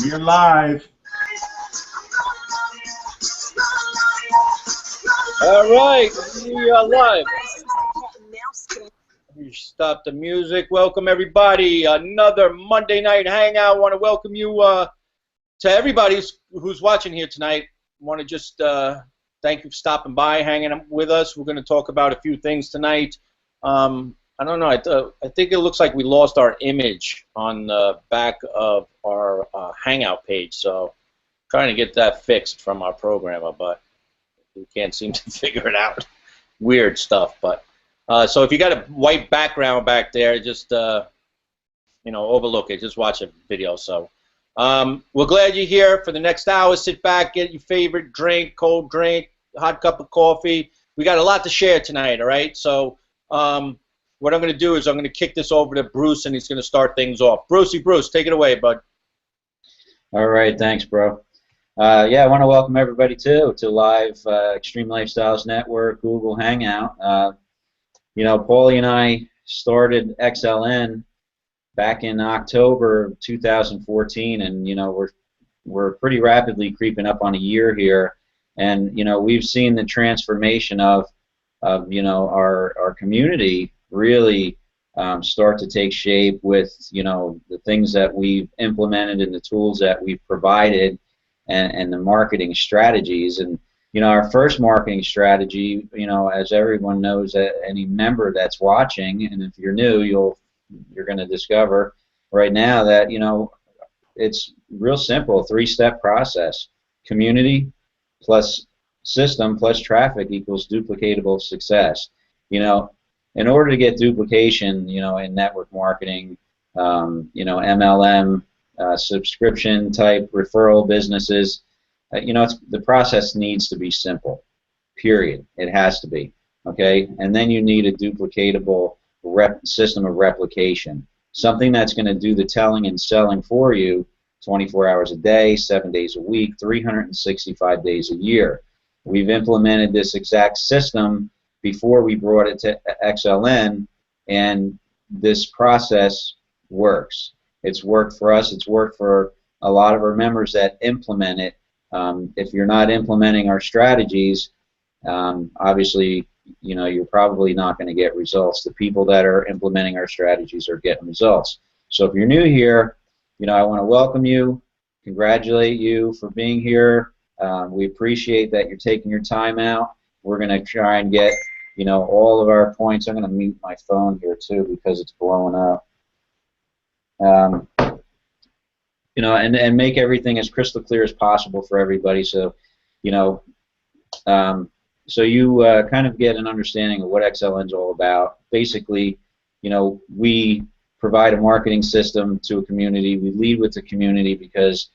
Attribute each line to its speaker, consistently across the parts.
Speaker 1: You're live.
Speaker 2: All right, we are live. We stop the music. Welcome everybody. Another Monday night hangout. I want to welcome you to everybody who's watching here tonight. I want to just thank you for stopping by, hanging with us. We're going to talk about a few things tonight. I don't know. I think it looks like we lost our image on the back of our hangout page. So trying to get that fixed from our programmer, but we can't seem to figure it out. Weird stuff, but so if you got a white background back there, just you know, overlook it. Just watch a video. So we're glad you're here for the next hour. Sit back, get your favorite drink, cold drink, hot cup of coffee. We got a lot to share tonight. All right. So what I'm going to do is I'm going to kick this over to Bruce, and he's going to start things off. Bruce, take it away, bud.
Speaker 3: All right. Thanks, bro. Yeah, I want to welcome everybody to live Xtreme Lifestyles Network, Google Hangout. You know, Paulie and I started XLN back in October of 2014, and you know we're pretty rapidly creeping up on a year here, and you know we've seen the transformation of you know our community really start to take shape with you know the things that we've implemented and the tools that we've provided. And the marketing strategies. And you know, our first marketing strategy, you know, as everyone knows, any member that's watching, and if you're new, you're going to discover right now that you know it's real simple, three-step process: community plus system plus traffic equals duplicatable success. You know, in order to get duplication, you know, in network marketing, you know, MLM. Subscription type referral businesses, you know, the process needs to be simple, period. It has to be, okay? And then you need a duplicatable system of replication, something that's going to do the telling and selling for you 24 hours a day, 7 days a week, 365 days a year. We've implemented this exact system before we brought it to XLN, and this process works. It's worked for us. It's worked for a lot of our members that implement it. If you're not implementing our strategies, obviously, you know, you're probably not going to get results. The people that are implementing our strategies are getting results. So if you're new here, you know, I want to welcome you, congratulate you for being here. We appreciate that you're taking your time out. We're going to try and get, you know, all of our points. I'm going to mute my phone here too because it's blowing up. You know, and make everything as crystal clear as possible for everybody. So, you know, so you kind of get an understanding of what XLN's all about. Basically, you know, we provide a marketing system to a community. We lead with the community because,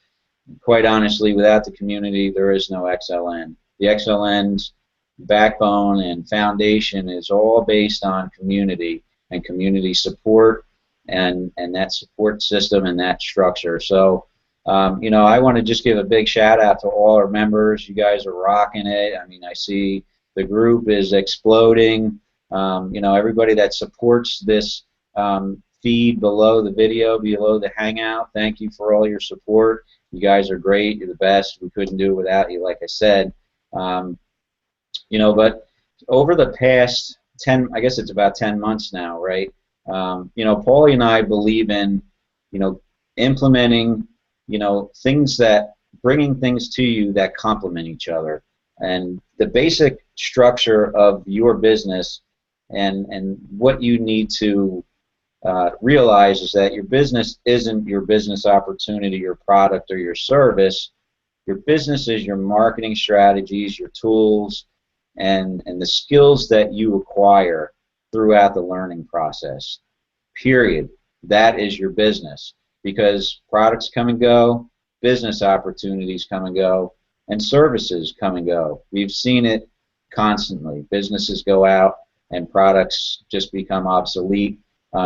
Speaker 3: quite honestly, without the community, there is no XLN. The XLN's backbone and foundation is all based on community and community support. And that support system and that structure. So, you know, I want to just give a big shout out to all our members. You guys are rocking it. I mean, I see the group is exploding. You know, everybody that supports this feed below the video, below the hangout, thank you for all your support. You guys are great. You're the best. We couldn't do it without you, like I said. You know, but over the past 10, I guess it's about 10 months now, right? You know, Paulie and I believe in, you know, implementing, you know, things that, bringing things to you that complement each other. And the basic structure of your business and what you need to realize is that your business isn't your business opportunity, your product, or your service. Your business is your marketing strategies, your tools, and the skills that you acquire throughout the learning process, period. That is your business, because products come and go, business opportunities come and go, and services come and go. We've seen it constantly. Businesses go out and products just become obsolete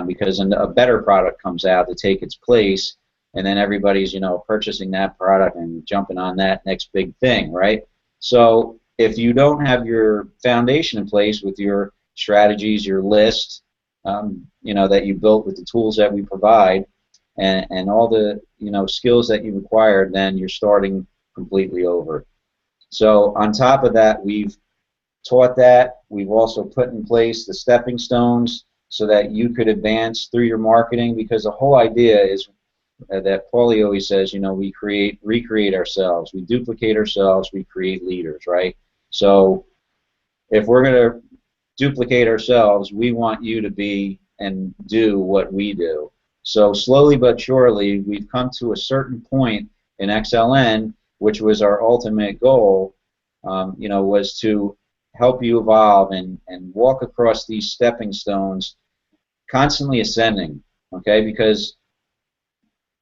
Speaker 3: because a better product comes out to take its place, and then everybody's, you know, purchasing that product and jumping on that next big thing, right? So if you don't have your foundation in place with your strategies, your list, you know, that you built with the tools that we provide, and all the skills that you acquired, then you're starting completely over. So on top of that, we've taught that. We've also put in place the stepping stones so that you could advance through your marketing, because the whole idea is that Paulie always says, we recreate ourselves. We duplicate ourselves, we create leaders, right? So if we're going to duplicate ourselves, we want you to be and do what we do. So slowly but surely, we've come to a certain point in XLN, which was our ultimate goal, was to help you evolve and walk across these stepping stones, constantly ascending, okay? Because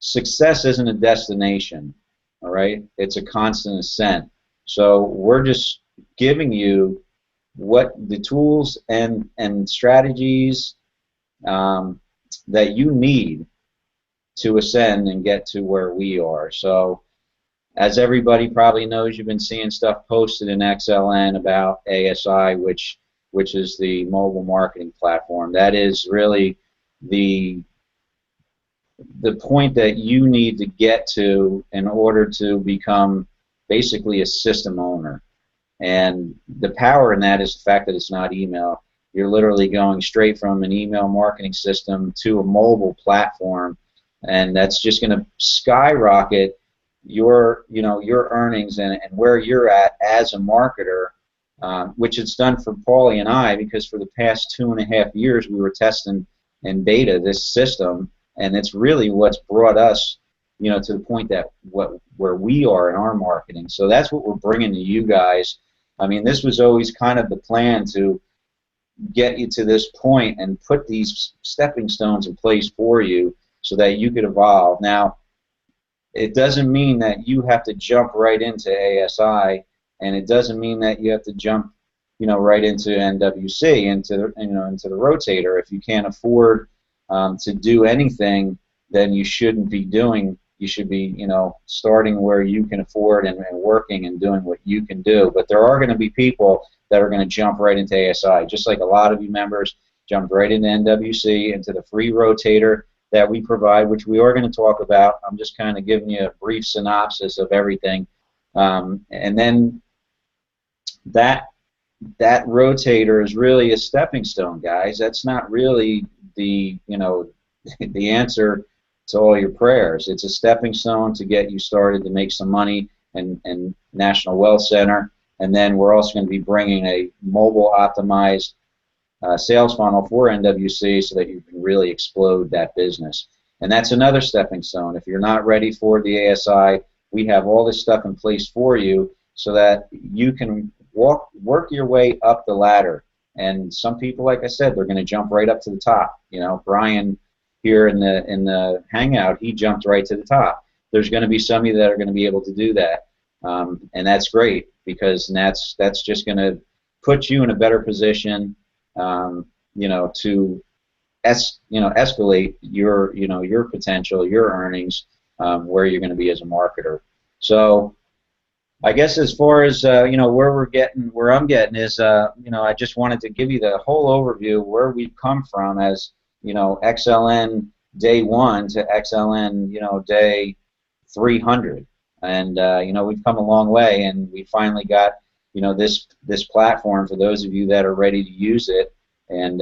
Speaker 3: success isn't a destination, all right? It's a constant ascent. So we're just giving you what the tools and strategies that you need to ascend and get to where we are. So as everybody probably knows, you've been seeing stuff posted in XLN about ASI, which is the mobile marketing platform. That is really the point that you need to get to in order to become basically a system owner. And the power in that is the fact that it's not email. You're literally going straight from an email marketing system to a mobile platform, and that's just going to skyrocket your earnings and where you're at as a marketer, which it's done for Paulie and I, because for the past 2.5 years we were testing in beta this system, and it's really what's brought us to the point that where we are in our marketing. So that's what we're bringing to you guys. I mean, this was always kind of the plan, to get you to this point and put these stepping stones in place for you so that you could evolve. Now, it doesn't mean that you have to jump right into ASI, and it doesn't mean that you have to jump right into NWC, into the rotator. If you can't afford to do anything, then you shouldn't be doing. You should be, starting where you can afford and working and doing what you can do. But there are going to be people that are going to jump right into ASI, just like a lot of you members jumped right into NWC, into the free rotator that we provide, which we are going to talk about. I'm just kind of giving you a brief synopsis of everything. And then that rotator is really a stepping stone, guys. That's not really the the answer to all your prayers. It's a stepping stone to get you started to make some money in National Wealth Center, and then we're also going to be bringing a mobile optimized sales funnel for NWC so that you can really explode that business. And that's another stepping stone. If you're not ready for the ASI, we have all this stuff in place for you so that you can work your way up the ladder. And some people, like I said, they're going to jump right up to the top. Brian here in the Hangout, he jumped right to the top. There's going to be some of you that are going to be able to do that, and that's great, because that's just going to put you in a better position, to escalate your potential, your earnings, where you're going to be as a marketer. So I guess as far as where I'm getting is I just wanted to give you the whole overview where we've come from as XLN day 1 to XLN day 300, and we've come a long way, and we finally got this platform for those of you that are ready to use it. And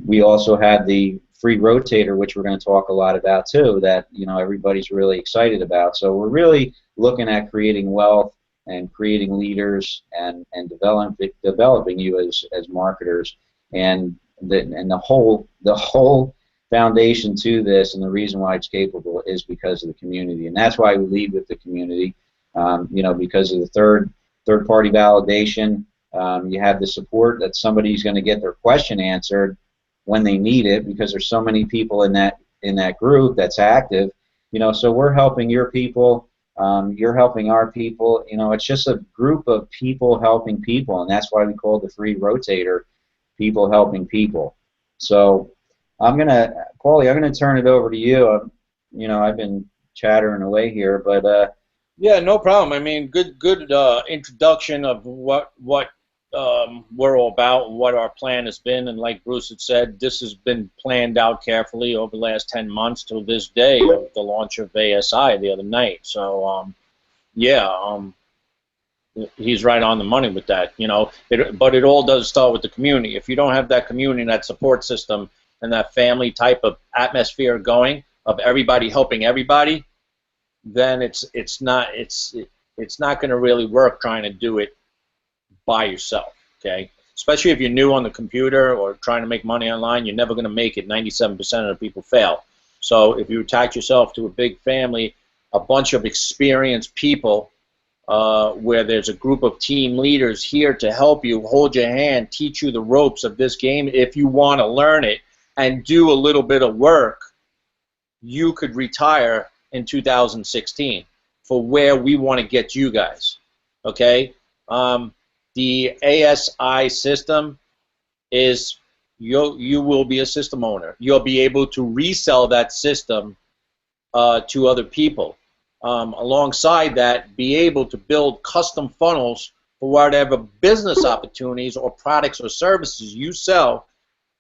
Speaker 3: we also have the free rotator, which we're going to talk a lot about too, that everybody's really excited about. So we're really looking at creating wealth and creating leaders and developing you as marketers, and the whole foundation to this, and the reason why it's capable, is because of the community, and that's why we lead with the community. Because of the third party validation, you have the support that somebody's going to get their question answered when they need it, because there's so many people in that group that's active. So we're helping your people, you're helping our people. It's just a group of people helping people, and that's why we call it the free rotator, people helping people. So Paulie, I'm gonna turn it over to you. I've been chattering away here, but
Speaker 2: yeah, no problem. I mean, good introduction of what we're all about and what our plan has been. And like Bruce had said, this has been planned out carefully over the last 10 months till this day of the launch of ASI the other night. So, yeah, he's right on the money with that, you know. But it all does start with the community. If you don't have that community, that support system, and that family type of atmosphere going of everybody helping everybody, then it's not going to really work trying to do it by yourself. Okay, especially if you're new on the computer or trying to make money online, you're never going to make it. 97% of the people fail. So if you attach yourself to a big family, a bunch of experienced people, where there's a group of team leaders here to help you, hold your hand, teach you the ropes of this game if you want to learn it, and do a little bit of work, you could retire in 2016 for where we want to get you guys. Okay? The ASI system is you will be a system owner. You'll be able to resell that system to other people. Alongside that, be able to build custom funnels for whatever business opportunities or products or services you sell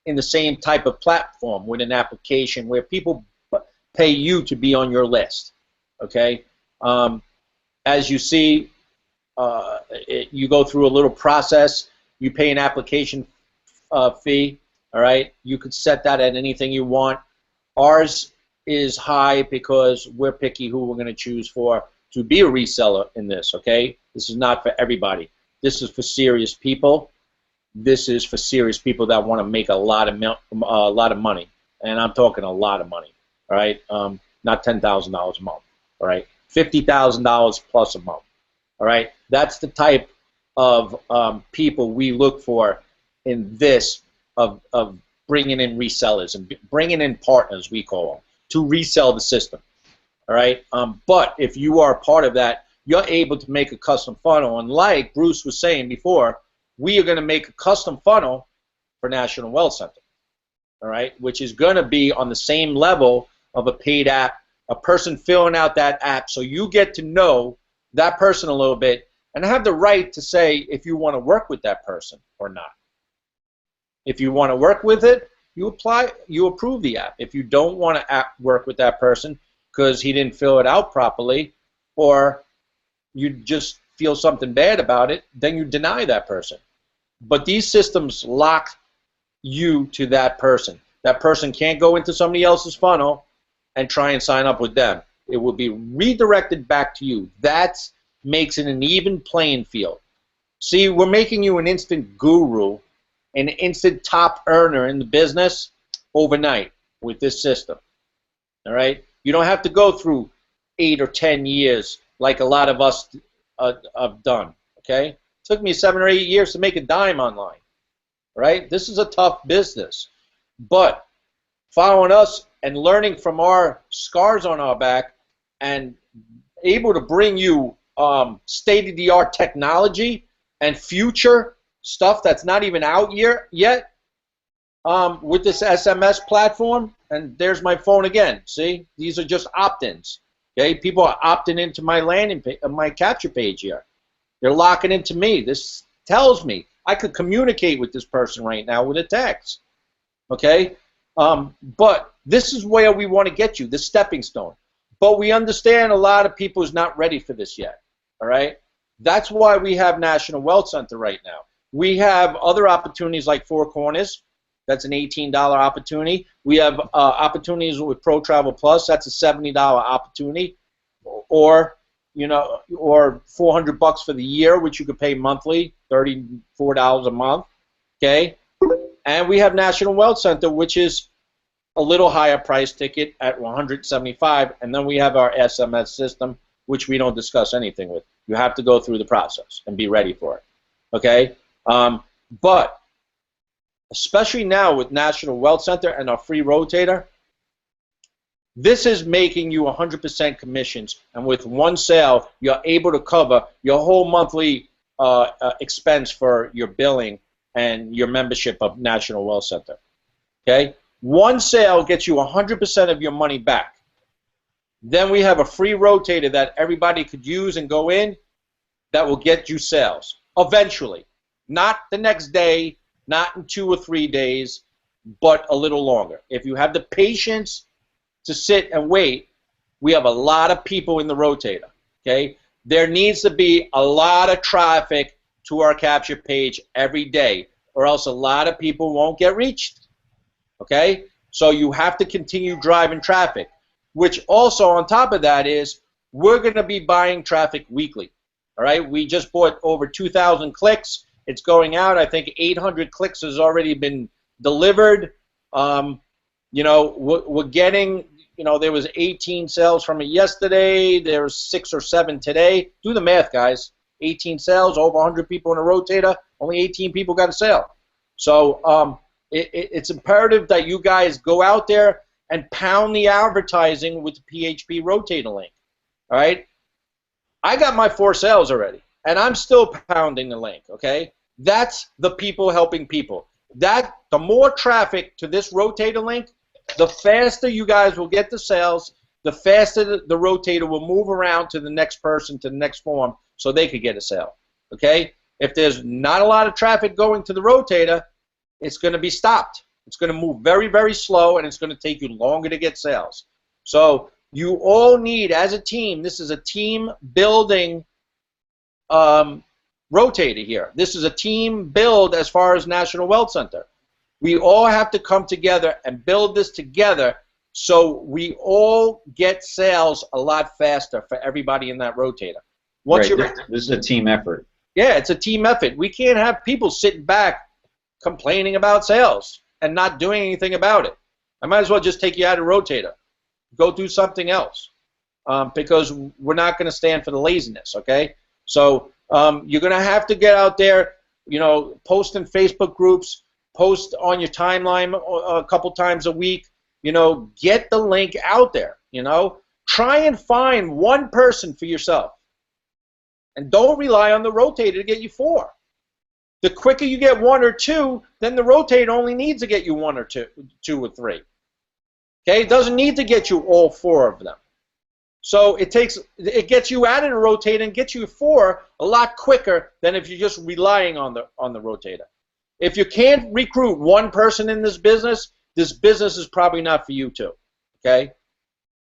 Speaker 2: in the same type of platform with an application where people pay you to be on your list. Okay? As you see, you go through a little process. You pay an application fee. All right? You could set that at anything you want. Ours is high because we're picky who we're going to choose for to be a reseller in this. Okay, this is not for everybody. This is for serious people. This is for serious people that want to make a lot of money, and I'm talking a lot of money. All right, not $10,000 a month. All right, $50,000 plus a month. All right, that's the type of people we look for in this of bringing in resellers and bringing in partners, we call them, to resell the system. All right, but if you are a part of that, you're able to make a custom funnel. And like Bruce was saying before, we are going to make a custom funnel for National Wealth Center. All right, which is going to be on the same level of a paid app, a person filling out that app, so you get to know that person a little bit and have the right to say if you want to work with that person or not. If you want to work with it, you approve the app. If you don't want to work with that person because he didn't fill it out properly, or you just feel something bad about it, then you deny that person. But these systems lock you to that person. That person can't go into somebody else's funnel and try and sign up with them. It will be redirected back to you. That makes it an even playing field. See, we're making you an instant guru, an instant top earner in the business overnight with this system. All right? You don't have to go through 8 or 10 years like a lot of us have done. Okay? It took me 7 or 8 years to make a dime online. Right? This is a tough business. But following us and learning from our scars on our back and able to bring you state-of-the-art technology and future stuff that's not even out yet with this SMS platform. And there's my phone again. See, these are just opt-ins. Okay, people are opting into my landing page, my capture page here. They're locking into me. This tells me I could communicate with this person right now with a text. Okay, but this is where we want to get you, the stepping stone. But we understand a lot of people is not ready for this yet. All right, that's why we have National Wealth Center right now. We have other opportunities like Four Corners. That's an $18 opportunity. We have opportunities with Pro Travel Plus. That's a $70 opportunity, or or $400 for the year, which you could pay monthly, $34 a month. Okay, and we have National Wealth Center, which is a little higher price ticket at $175, and then we have our SMS system, which we don't discuss anything with. You have to go through the process and be ready for it. Okay, but especially now with National Wealth Center and our free rotator, this is making you 100% commissions, and with one sale, you're able to cover your whole monthly expense for your billing and your membership of National Wealth Center. Okay, one sale gets you 100% of your money back. Then we have a free rotator that everybody could use and go in that will get you sales eventually. Not the next day, not in 2 or 3 days, but a little longer. If you have the patience to sit and wait, we have a lot of people in the rotator, okay? There needs to be a lot of traffic to our capture page every day, or else a lot of people won't get reached, okay? So you have to continue driving traffic, which also on top of that is we're going to be buying traffic weekly, all right? We just bought over 2,000 clicks. It's going out. I think 800 clicks has already been delivered. You know, we're getting, you know, there was 18 sales from it yesterday. There's 6 or 7 today. Do the math, guys. 18 sales, over 100 people in a rotator. Only 18 people got a sale. So it's imperative that you guys go out there and pound the advertising with the PHP rotator link. All right? I got my 4 sales already, and I'm still pounding the link, okay? That's the people helping people. The more traffic to this rotator link, the faster you guys will get the sales, the faster the rotator will move around to the next person, to the next form, so they could get a sale, okay? If there's not a lot of traffic going to the rotator, it's going to be stopped. It's going to move very, very slow, and it's going to take you longer to get sales. So you all need, as a team, this is a team building rotator here. This is a team build as far as National Wealth Center. We all have to come together and build this together so we all get sales a lot faster for everybody in that rotator. Once
Speaker 3: right. This is a team effort.
Speaker 2: Yeah, it's a team effort. We can't have people sitting back complaining about sales and not doing anything about it. I might as well just take you out of rotator. Go do something else, because we're not going to stand for the laziness, okay? So you're going to have to get out there, you know, post in Facebook groups, post on your timeline a couple times a week, you know, get the link out there, you know. Try and find one person for yourself. And don't rely on the rotator to get you 4. The quicker you get 1 or 2, then the rotator only needs to get you 1 or 2 or 3. Okay, it doesn't need to get you all 4 of them. So it gets you out of the rotator and gets you 4 a lot quicker than if you're just relying on the rotator. If you can't recruit one person in this business is probably not for you too. Okay,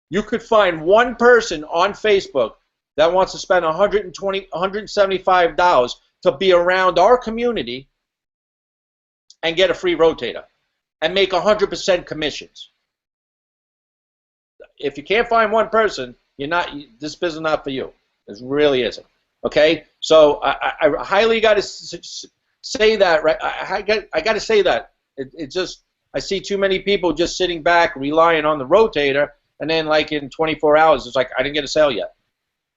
Speaker 2: you could find one person on Facebook that wants to spend $120, $175 to be around our community and get a free rotator and make 100% commissions. If you can't find one person, this business is not for you. It really isn't. Okay, so I highly got to say that. Right, I got to say that. It just, I see too many people just sitting back relying on the rotator, and then like in 24 hours, it's like I didn't get a sale yet.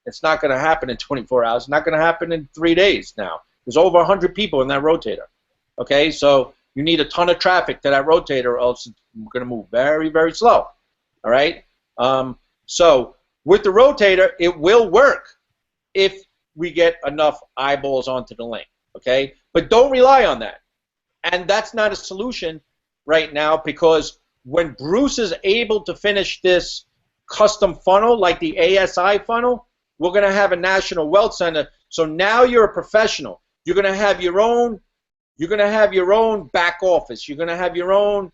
Speaker 2: It's not going to happen in 24 hours. It's not going to happen in 3 days now. There's over 100 people in that rotator. Okay, so you need a ton of traffic to that rotator, or else it's going to move very, very slow. All right. So with the rotator, it will work if we get enough eyeballs onto the link. Okay, but don't rely on that. And that's not a solution right now, because when Bruce is able to finish this custom funnel, like the ASI funnel, we're going to have a National Wealth Center. So now you're a professional. You're going to have your own. You're going to have your own back office. You're going to have your own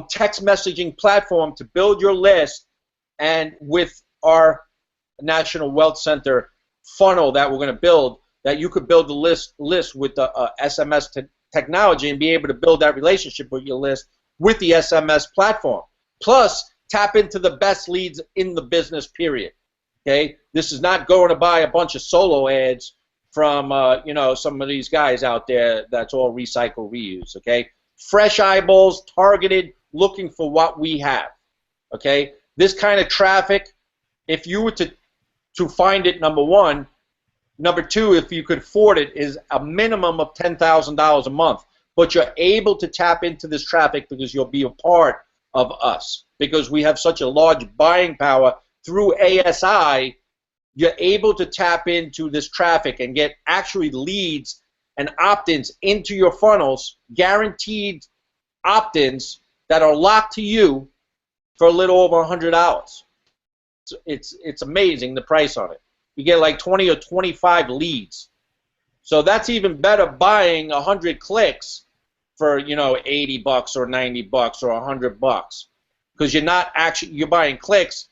Speaker 2: text messaging platform to build your list. And with our National Wealth Center funnel that we're going to build, that you could build the list with the SMS technology and be able to build that relationship with your list with the SMS platform. Plus, tap into the best leads in the business, period. Okay, this is not going to buy a bunch of solo ads from you know, some of these guys out there that's all recycle, reuse. Okay, fresh eyeballs, targeted, looking for what we have. Okay, this kind of traffic, if you were to find it, number one. Number two, if you could afford it, is a minimum of $10,000 a month. But you're able to tap into this traffic because you'll be a part of us. Because we have such a large buying power through ASI, you're able to tap into this traffic and get actually leads and opt-ins into your funnels, guaranteed opt-ins that are locked to you for a little over $100. It's amazing, the price on it. You get like 20 or 25 leads. So that's even better buying 100 clicks for, you know, 80 bucks or 90 bucks or 100 bucks, because you're buying clicks.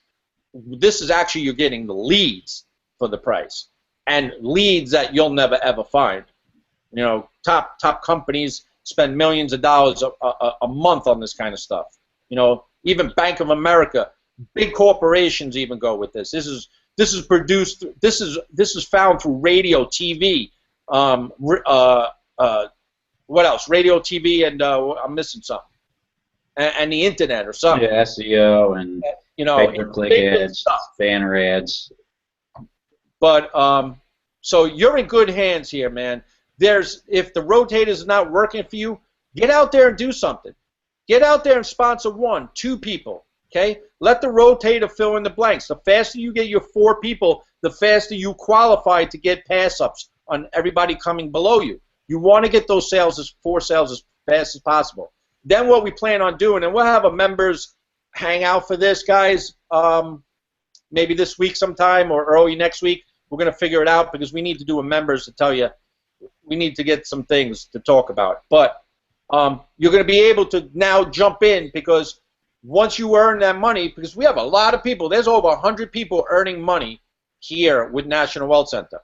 Speaker 2: This is actually, you're getting the leads for the price, and leads that you'll never ever find. You know, top companies spend millions of dollars a month on this kind of stuff. You know, even Bank of America, big corporations even go with this. This is produced. This is found through radio, TV. What else? Radio, TV, and I'm missing something. And the internet or something.
Speaker 3: Yeah, SEO and,
Speaker 2: you know,
Speaker 3: pay-per-click ads, banner ads.
Speaker 2: But so you're in good hands here, man. If the rotator is not working for you, get out there and do something. Get out there and sponsor 1, 2 people. Okay? Let the rotator fill in the blanks. The faster you get your 4 people, the faster you qualify to get pass-ups on everybody coming below you. You want to get those 4 sales as fast as possible. Then what we plan on doing, and we'll have a members hangout for this, guys, maybe this week sometime or early next week. We're going to figure it out, because we need to do a members to tell you. We need to get some things to talk about. But you're going to be able to now jump in, because once you earn that money, because we have a lot of people, there's over 100 people earning money here with National Wealth Center.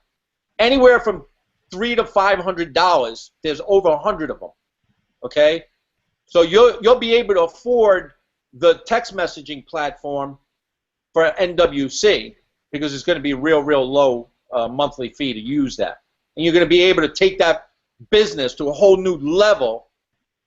Speaker 2: Anywhere from $300 to $500, there's over 100 of them. Okay? So you'll be able to afford the text messaging platform for NWC, because it's going to be real low monthly fee to use that. And you're going to be able to take that business to a whole new level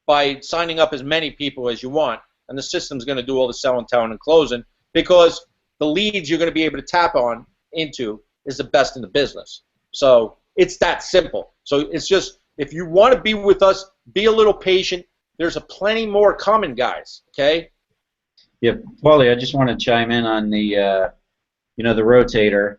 Speaker 2: by signing up as many people as you want. And the system's going to do all the selling, telling, and closing, because the leads you're going to be able to tap on into is the best in the business. So it's that simple. So it's just, if you want to be with us, be a little patient. There's plenty more coming, guys. Okay?
Speaker 3: Yeah, Paulie, I just want to chime in on the, you know, the rotator.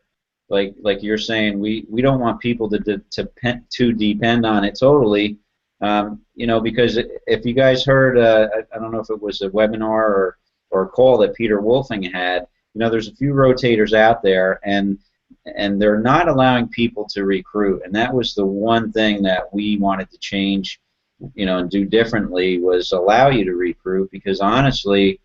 Speaker 3: Like you're saying, we don't want people to depend on it totally. You know, because if you guys heard, I don't know if it was a webinar or a call that Peter Wolfing had. You know, there's a few rotators out there, and they're not allowing people to recruit. And that was the one thing that we wanted to change, you know, and do differently, was allow you to recruit. Because honestly,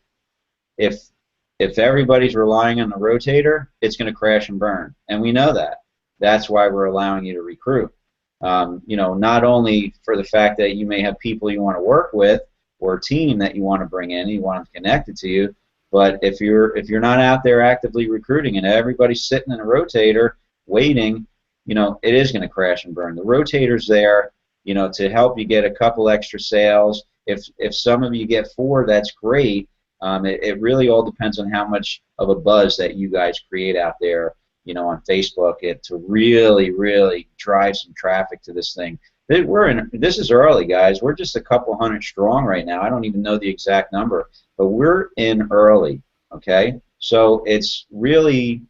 Speaker 3: if everybody's relying on the rotator, it's going to crash and burn, and we know that. That's why we're allowing you to recruit. You know, not only for the fact that you may have people you want to work with, or a team that you want to bring in, you want them connected to you, but if you're not out there actively recruiting and everybody's sitting in a rotator waiting, you know, it is going to crash and burn. The rotator's there, you know, to help you get a couple extra sales. If some of you get 4, that's great. It really all depends on how much of a buzz that you guys create out there, you know, on Facebook, to really drive some traffic to this thing. This is early, guys. We're just a couple hundred strong right now. I don't even know the exact number, but we're in early, okay? So it's really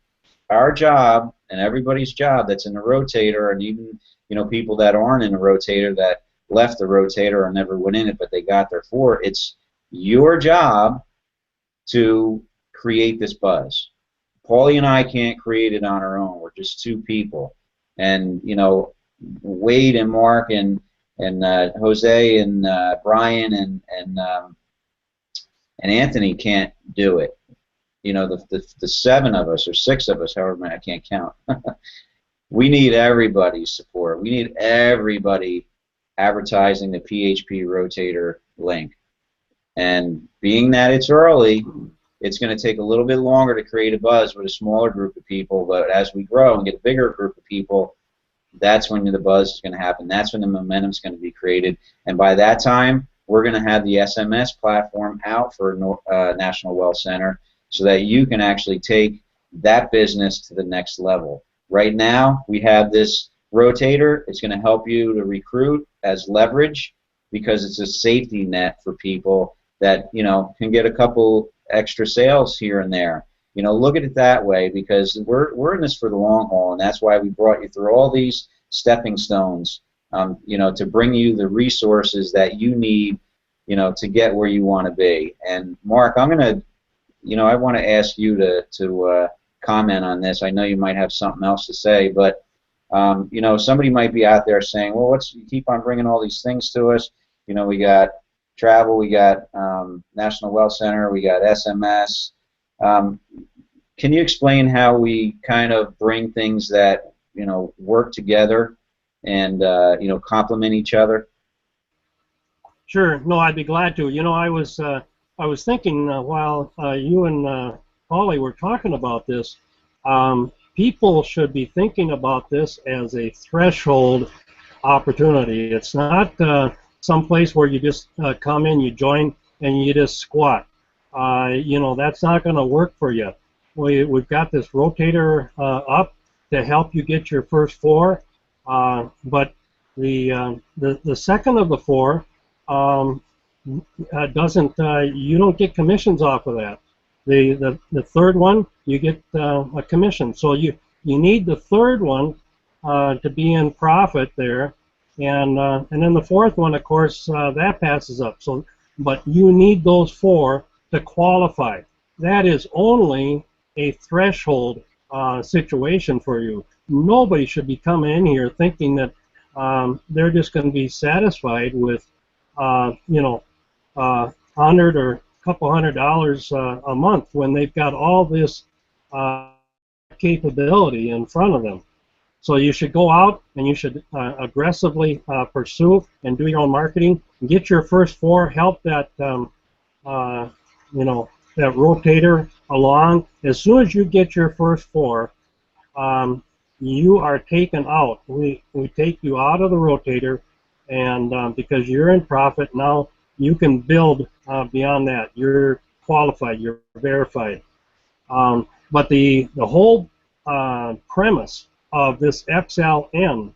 Speaker 3: our job and everybody's job that's in the rotator, and even, you know, people that aren't in the rotator, that left the rotator or never went in it, but they got their 4. It's your job to create this buzz. Paulie and I can't create it on our own. We're just 2 people, and you know, Wade and Mark and Jose and Brian and Anthony can't do it. You know, the 7 of us or 6 of us, however many, I can't count. We need everybody's support. We need everybody advertising the PHP rotator link. And being that it's early, it's going to take a little bit longer to create a buzz with a smaller group of people, but as we grow and get a bigger group of people, that's when the buzz is going to happen. That's when the momentum is going to be created. And by that time, we're going to have the SMS platform out for National Wealth Center, so that you can actually take that business to the next level. Right now, we have this rotator. It's going to help you to recruit as leverage, because it's a safety net for people that, you know, can get a couple extra sales here and there. You know, look at it that way, because we're in this for the long haul, and that's why we brought you through all these stepping stones, you know, to bring you the resources that you need, you know, to get where you want to be. And Mark, I'm gonna, you know, I want to ask you to comment on this. I know you might have something else to say, but You know, somebody might be out there saying, well, you keep on bringing all these things to us. You know, we got travel, we got National Wealth Center, we got SMS. Can you explain how we kind of bring things that, you know, work together and, you know, complement each other?
Speaker 1: Sure. No, I'd be glad to. You know, I was thinking while you and Polly were talking about this, people should be thinking about this as a threshold opportunity. It's not some place where you just come in, you join, and you just squat. You know, that's not going to work for you. We've got this rotator up to help you get your first four, but the second of the four doesn't. You don't get commissions off of that. The third one, you get a commission. So you need the third one to be in profit there, and then the fourth one, of course, that passes up. So, but you need those four to qualify. That is only a threshold situation for you. Nobody should be coming in here thinking that they're just going to be satisfied with you know, $100 or a couple $100 a month when they've got all this capability in front of them. So you should go out and you should aggressively pursue and do your own marketing. Get your first four. Help that you know, that rotator along. As soon as you get your first four, you are taken out. We take you out of the rotator, and because you're in profit now, you can build beyond that. You're qualified. You're verified. But the whole premise of this XLN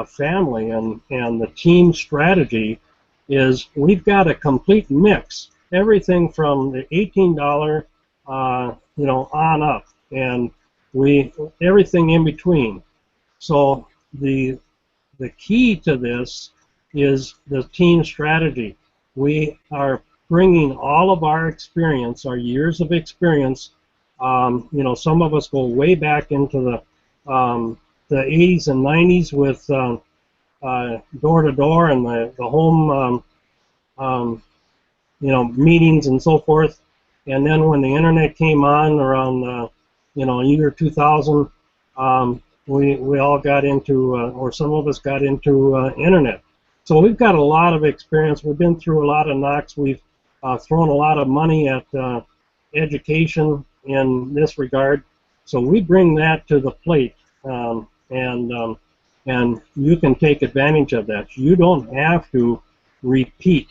Speaker 1: family and the team strategy is we've got a complete mix. Everything from the $18 you know, on up, and everything in between. So the key to this is the team strategy. We are bringing all of our experience, our years of experience. You know, some of us go way back into the 80s and 90s with door to door and the home you know, meetings and so forth. And then when the internet came on around you know, year 2000, we all got into, or some of us got into internet. So we've got a lot of experience. We've been through a lot of knocks. We've thrown a lot of money at education in this regard. So we bring that to the plate, and you can take advantage of that. You don't have to repeat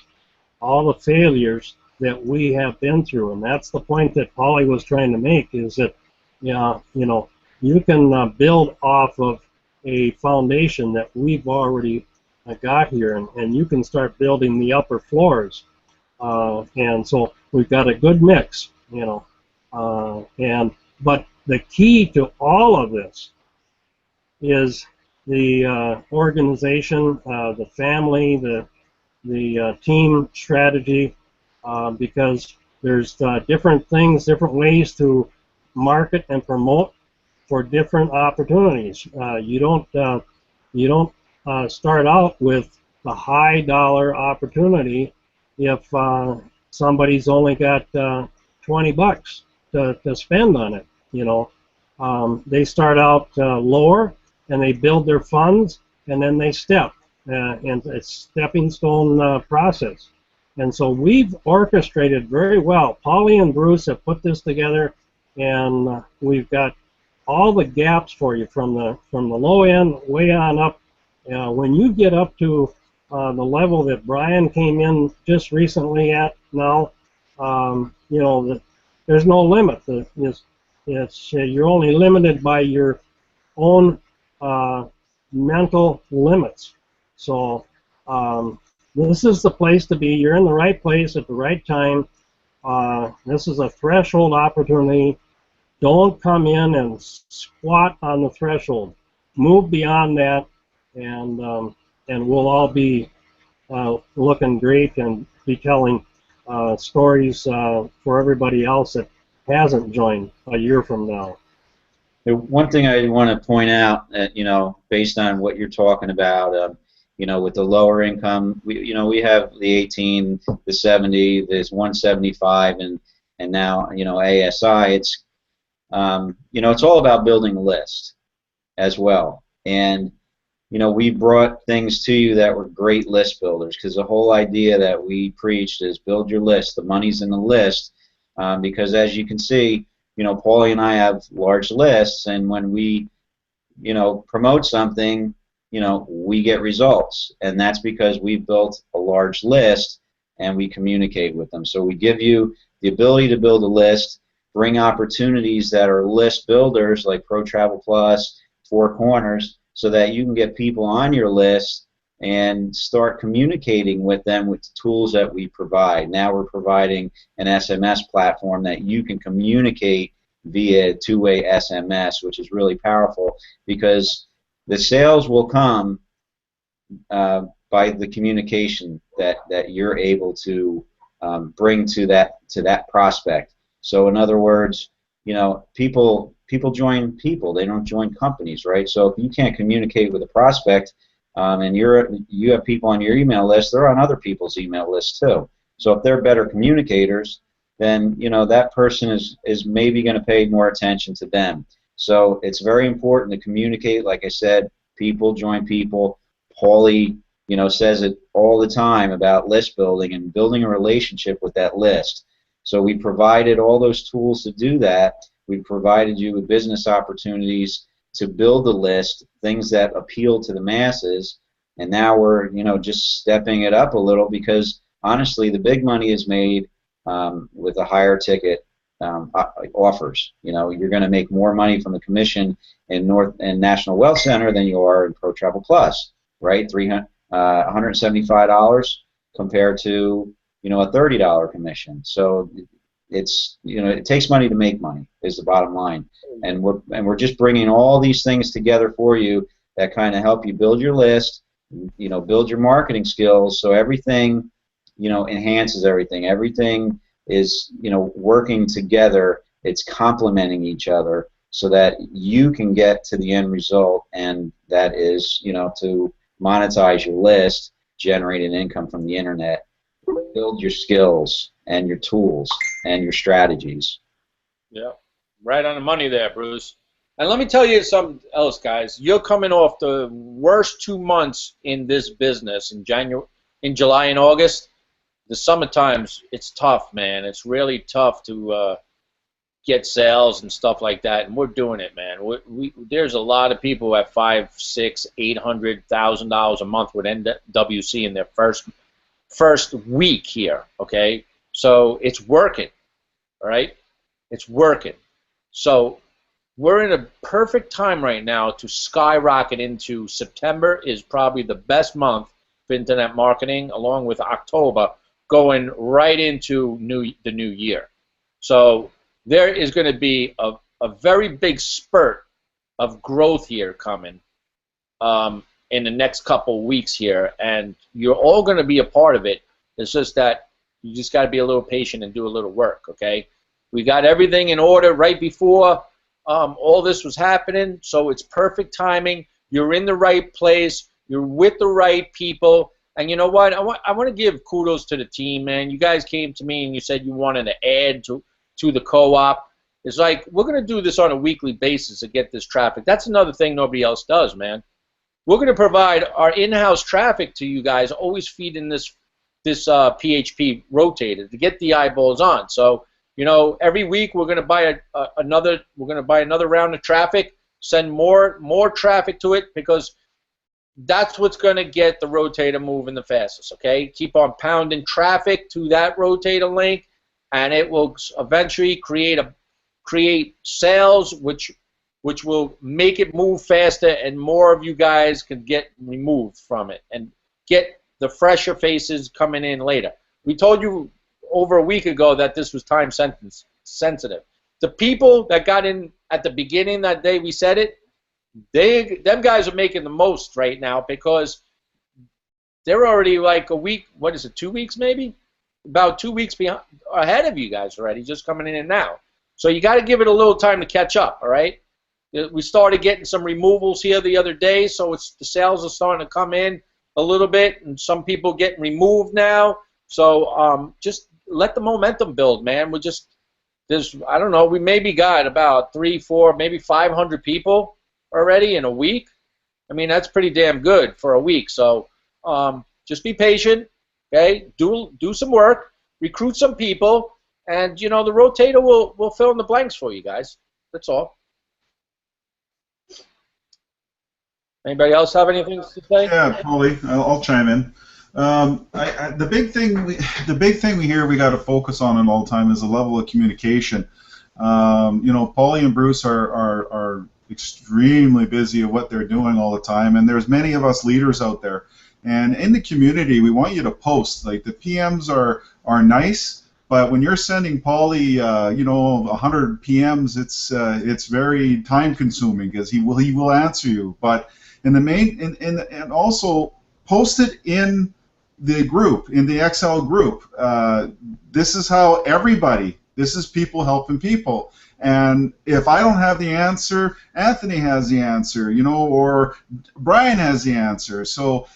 Speaker 1: all the failures that we have been through, and that's the point that Polly was trying to make, is that you know, you can build off of a foundation that we've already got here, and you can start building the upper floors. And so we've got a good mix, you know, but the key to all of this is the organization, the family, the team strategy, because there's different things, different ways to market and promote for different opportunities. You don't start out with the high dollar opportunity if somebody's only got 20 bucks to spend on it. You know, they start out lower and they build their funds, and then they step. And it's a stepping stone process. And so we've orchestrated very well. Polly and Bruce have put this together, and we've got all the gaps for you from the low end way on up. When you get up to the level that Brian came in just recently at now, you know, there's no limit. You're only limited by your own mental limits. So this is the place to be. You're in the right place at the right time. This is a threshold opportunity. Don't come in and squat on the threshold. Move beyond that, and we'll all be looking great and be telling stories for everybody else that hasn't joined a year from now.
Speaker 3: The one thing I want to point out, you know, based on what you're talking about, you know, with the lower income, you know, we have the 18, the 70, there's 175, and now, you know, ASI. It's, you know, it's all about building a list as well. And, you know, we brought things to you that were great list builders, because the whole idea that we preached is build your list. The money's in the list, because as you can see, you know, Paulie and I have large lists, and when we, you know, promote something, you know, we get results, and that's because we've built a large list and we communicate with them. So we give you the ability to build a list, bring opportunities that are list builders like Pro Travel Plus, Four Corners, so that you can get people on your list and start communicating with them with the tools that we provide. Now we're providing an SMS platform that you can communicate via two-way SMS, which is really powerful, because the sales will come by the communication that you're able to bring to that prospect. So in other words, you know, people join people, they don't join companies, right? So if you can't communicate with a prospect, and you have people on your email list, they're on other people's email lists too. So if they're better communicators, then, you know, that person is maybe going to pay more attention to them. So it's very important to communicate. Like I said, people join people. Paulie, you know, says it all the time about list building and building a relationship with that list. So we provided all those tools to do that. We provided you with business opportunities to build the list, things that appeal to the masses, and now we're, you know, just stepping it up a little, because honestly the big money is made with the higher ticket offers. You know, you're going to make more money from the commission in National Wealth Center than you are in Pro Travel Plus, right? $175 compared to, you know, a $30 commission. So it's, you know, it takes money to make money is the bottom line, and we're just bringing all these things together for you that kind of help you build your list, you know, build your marketing skills, so everything, you know, enhances everything. Everything is, you know, working together. It's complementing each other so that you can get to the end result, and that is, you know, to monetize your list, generate an income from the internet, build your skills and your tools and your strategies.
Speaker 2: Yeah, right on the money there, Bruce. And let me tell you something else, guys. You're coming off the worst 2 months in this business in July and August. The summer times, it's tough, man. It's really tough to get sales and stuff like that, and we're doing it, man. There's a lot of people who have $500,000, $600,000, $800,000 a month with NWC in their first week here. Okay, so it's working. All right, it's working. So we're in a perfect time right now to skyrocket into September. Is probably the best month for internet marketing, along with October, going right into the new year. So there is going to be a very big spurt of growth here coming in the next couple weeks here, and you're all going to be a part of it. It's just that you just got to be a little patient and do a little work, okay? We got everything in order right before all this was happening, so it's perfect timing. You're in the right place. You're with the right people. And you know what? I want to give kudos to the team, man. You guys came to me and you said you wanted to add to the co-op. It's like, we're going to do this on a weekly basis to get this traffic. That's another thing nobody else does, man. We're going to provide our in-house traffic to you guys, always feeding this PHP rotator to get the eyeballs on. So, you know, every week we're going to buy another round of traffic, send more traffic to it, because that's what's going to get the rotator moving the fastest, okay? Keep on pounding traffic to that rotator link, and it will eventually create sales, which will make it move faster, and more of you guys can get removed from it and get the fresher faces coming in later. We told you over a week ago that this was time sensitive. The people that got in at the beginning that day we said it, them guys are making the most right now, because they're already like a week, what is it, 2 weeks maybe? About 2 weeks ahead of you guys already, just coming in now. So you got to give it a little time to catch up, all right? We started getting some removals here the other day, so the sales are starting to come in a little bit, and some people getting removed now. So just let the momentum build, man. I don't know, we maybe got about 3, 4, maybe 500 people already in a week. I mean, that's pretty damn good for a week. So just be patient, okay? Do some work, recruit some people, and the rotator will fill in the blanks for you guys. That's all. Anybody else have anything to say?
Speaker 4: Yeah, Paulie, I'll chime in. The big thing we hear we got to focus on at all time is the level of communication. Paulie and Bruce are extremely busy at what they're doing all the time, and there's many of us leaders out there. And in the community, we want you to post. Like, the PMs are nice, but when you're sending Paulie, 100 PMs, it's very time consuming because he will answer you. But and also post it in the group, in the XL group. This is how this is people helping people. And if I don't have the answer, Anthony has the answer, or Brian has the answer. So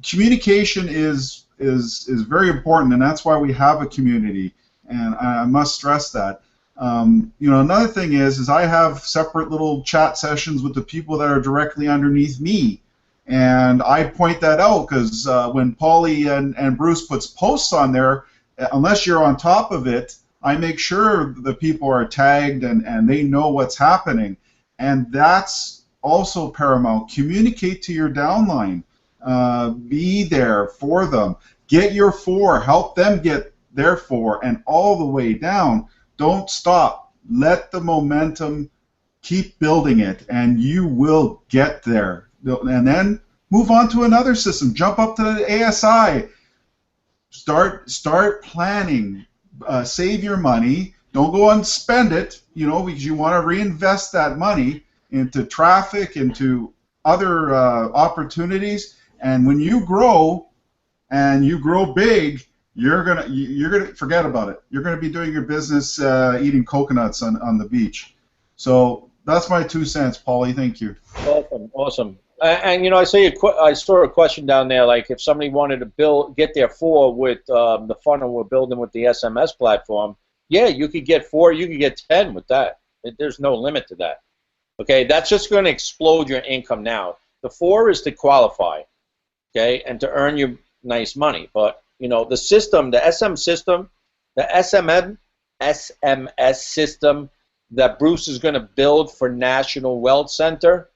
Speaker 4: communication is very important, and that's why we have a community. And I must stress that. Another thing is I have separate little chat sessions with the people that are directly underneath me. And I point that out because when Paulie and Bruce puts posts on there, unless you're on top of it, I make sure the people are tagged and they know what's happening. And that's also paramount. Communicate to your downline. Be there for them. Get your 4. Help them get their 4, and all the way down. Don't stop. Let the momentum keep building it, and you will get there. And then move on to another system. Jump up to the ASI. Start planning. Save your money. Don't go and spend it, because you want to reinvest that money into traffic, into other opportunities. And when you grow, and you grow big, you're gonna forget about it. You're gonna be doing your business eating coconuts on the beach. So that's my 2 cents, Paulie. Thank you.
Speaker 2: Awesome. And I saw a question down there, like if somebody wanted to get their 4 with the funnel we're building with the SMS platform. Yeah, you could get 4, you could get 10 with that. There's no limit to that. Okay, that's just going to explode your income now. The 4 is to qualify, okay, and to earn you nice money. But the system, the SMS system that Bruce is going to build for National Wealth Center,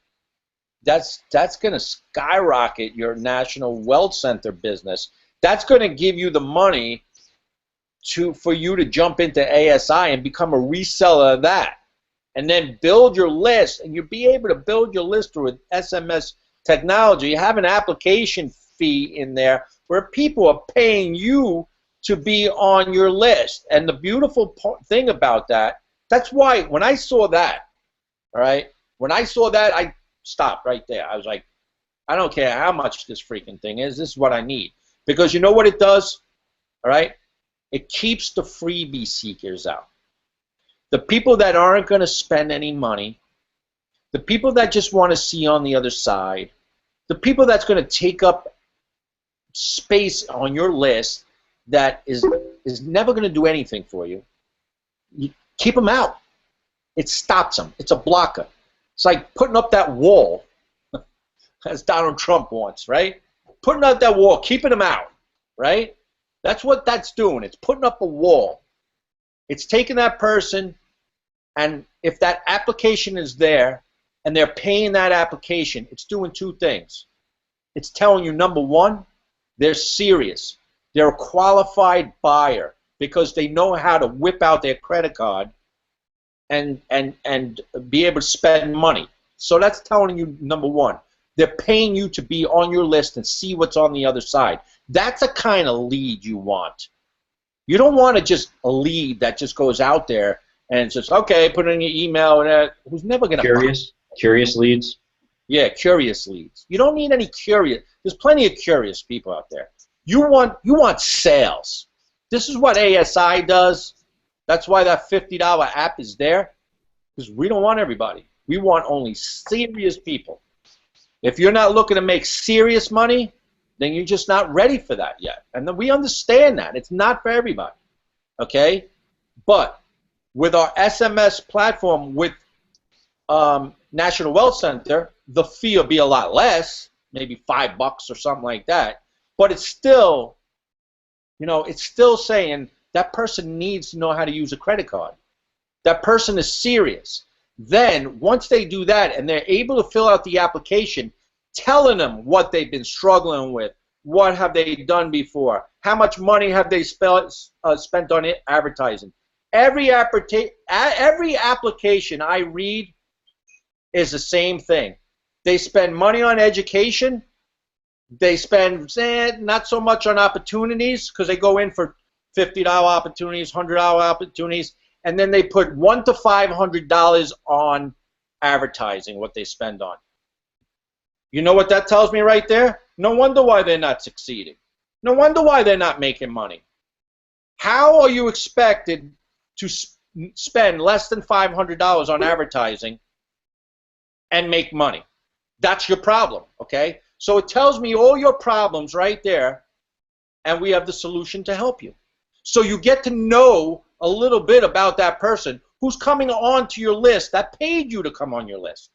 Speaker 2: that's going to skyrocket your National Wealth Center business. That's going to give you the money for you to jump into ASI and become a reseller of that, and then build your list. And you'll be able to build your list through SMS technology. You have an application fee in there where people are paying you to be on your list. And the beautiful thing about that's why when I saw that, all right, when I saw that, I stopped right there. I was like, I don't care how much this freaking thing is. This is what I need. Because you know what it does? All right? It keeps the freebie seekers out. The people that aren't going to spend any money, the people that just want to see on the other side, the people that's going to take up space on your list that is never going to do anything for you, you keep them out. It stops them. It's a blocker. It's like putting up that wall, as Donald Trump wants, right? Putting up that wall, keeping them out, right? That's what that's doing. It's putting up a wall. It's taking that person, and if that application is there and they're paying that application, it's doing 2 things. It's telling you, number 1, they're serious. They're a qualified buyer because they know how to whip out their credit card and be able to spend money. So that's telling you, number 1, they're paying you to be on your list and see what's on the other side. That's a kind of lead you want. You don't want to just a lead that just goes out there and it's just, okay, put in your email, and who's never going to
Speaker 3: Curious leads?
Speaker 2: Yeah, curious leads. You don't need any curious. There's plenty of curious people out there. You want sales. This is what ASI does. That's why that $50 app is there, because we don't want everybody. We want only serious people. If you're not looking to make serious money, then you're just not ready for that yet. And then we understand that. It's not for everybody. Okay? But with our SMS platform with National Wealth Center, the fee will be a lot less, maybe $5 or something like that. But it's still, you know, it's still saying that person needs to know how to use a credit card. That person is serious. Then, once they do that and they're able to fill out the application, telling them what they've been struggling with, what have they done before, how much money have they spent on it, advertising. Every application I read is the same thing. They spend money on education. They spend not so much on opportunities because they go in for $50 opportunities, $100 opportunities, and then they put $100 to $500 on advertising, what they spend on. You know what that tells me right there? No wonder why they're not succeeding. No wonder why they're not making money. How are you expected to spend less than $500 on advertising and make money? That's your problem, okay? So it tells me all your problems right there, and we have the solution to help you. So you get to know a little bit about that person who's coming on to your list that paid you to come on your list.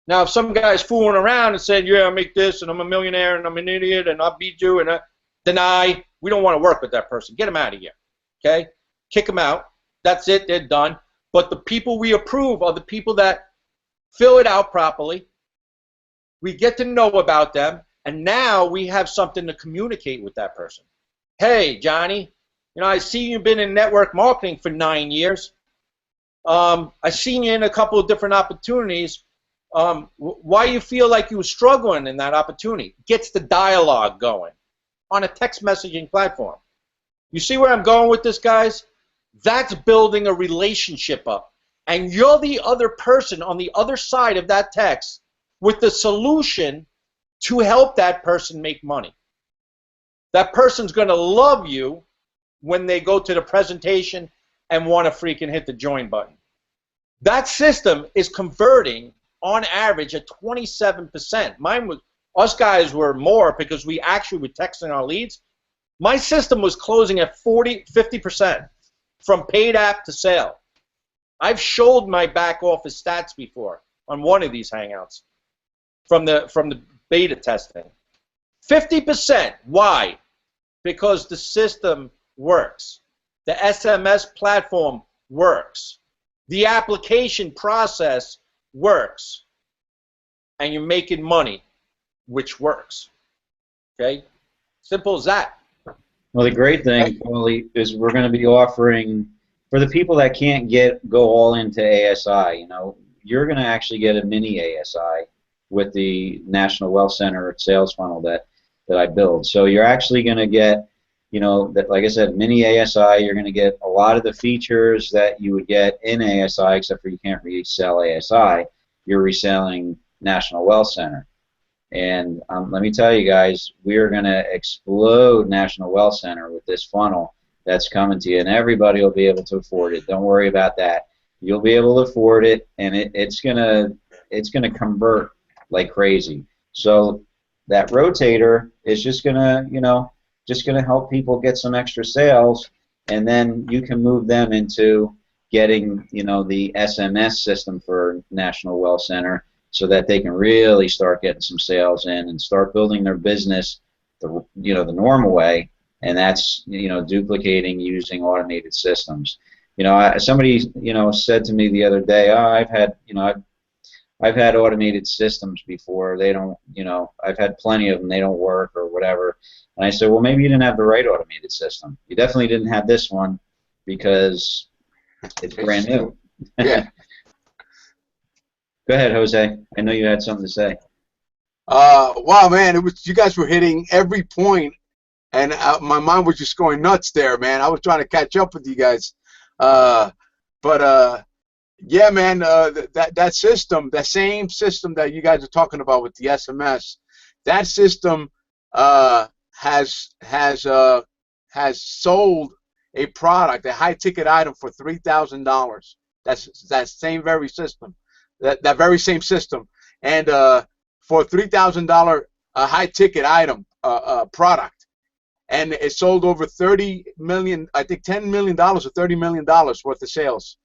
Speaker 2: Now, if some guy's fooling around and saying, yeah, I make this, and I'm a millionaire, and I'm an idiot, and I'll beat you, and deny, we don't want to work with that person. Get him out of here, okay? Kick him out. That's it. They're done. But the people we approve are the people that fill it out properly. We get to know about them, and now we have something to communicate with that person. Hey, Johnny, you know, I see you've been in network marketing for 9 years. I seen you in a couple of different opportunities. Why you feel like you were struggling in that opportunity? Gets the dialogue going on a text messaging platform. You see where I'm going with this, guys? That's building a relationship up. And you're the other person on the other side of that text with the solution to help that person make money. That person's going to love you when they go to the presentation and want to freaking hit the join button. That system is converting on average at 27%. Mine was, us guys were more because we actually were texting our leads. My system was closing at 50% from paid app to sale. I've showed my back office stats before on one of these Hangouts from the beta testing. 50%. Why? Because the system works. The SMS platform works. The application process works. And you're making money, which works. Okay? Simple as that.
Speaker 3: Well, the great thing, Paulie, is we're going to be offering, for the people that can't go all into ASI, you know, you're going to actually get a mini ASI with the National Wealth Center sales funnel that I build. So you're actually going to get, you know, that, like I said, mini ASI. You're going to get a lot of the features that you would get in ASI, except for you can't resell ASI. You're reselling National Wealth Center. And let me tell you guys, we are going to explode National Wealth Center with this funnel that's coming to you, and everybody will be able to afford it. Don't worry about that. You'll be able to afford it, and it's gonna convert like crazy. So that rotator is just gonna, you know, help people get some extra sales, and then you can move them into getting, you know, the SMS system for National Wealth Center, so that they can really start getting some sales in and start building their business the normal way, and that's, you know, duplicating using automated systems. You know, somebody, you know, said to me the other day, oh, I've had automated systems before. They don't, you know, I've had plenty of them. They don't work or whatever. And I said, well, maybe you didn't have the right automated system. You definitely didn't have this one because it's brand new.
Speaker 5: Yeah.
Speaker 3: Go ahead, Jose. I know you had something to say.
Speaker 5: Wow, man, you guys were hitting every point, and my mind was just going nuts there, man. I was trying to catch up with you guys, yeah, man, that system, that same system that you guys are talking about with the SMS, that system has sold a product, a high-ticket item for $3,000. That's that same very system. that very same system. And for a $3,000 high-ticket item product, and it sold over 30 million, I think $10 million or $30 million worth of sales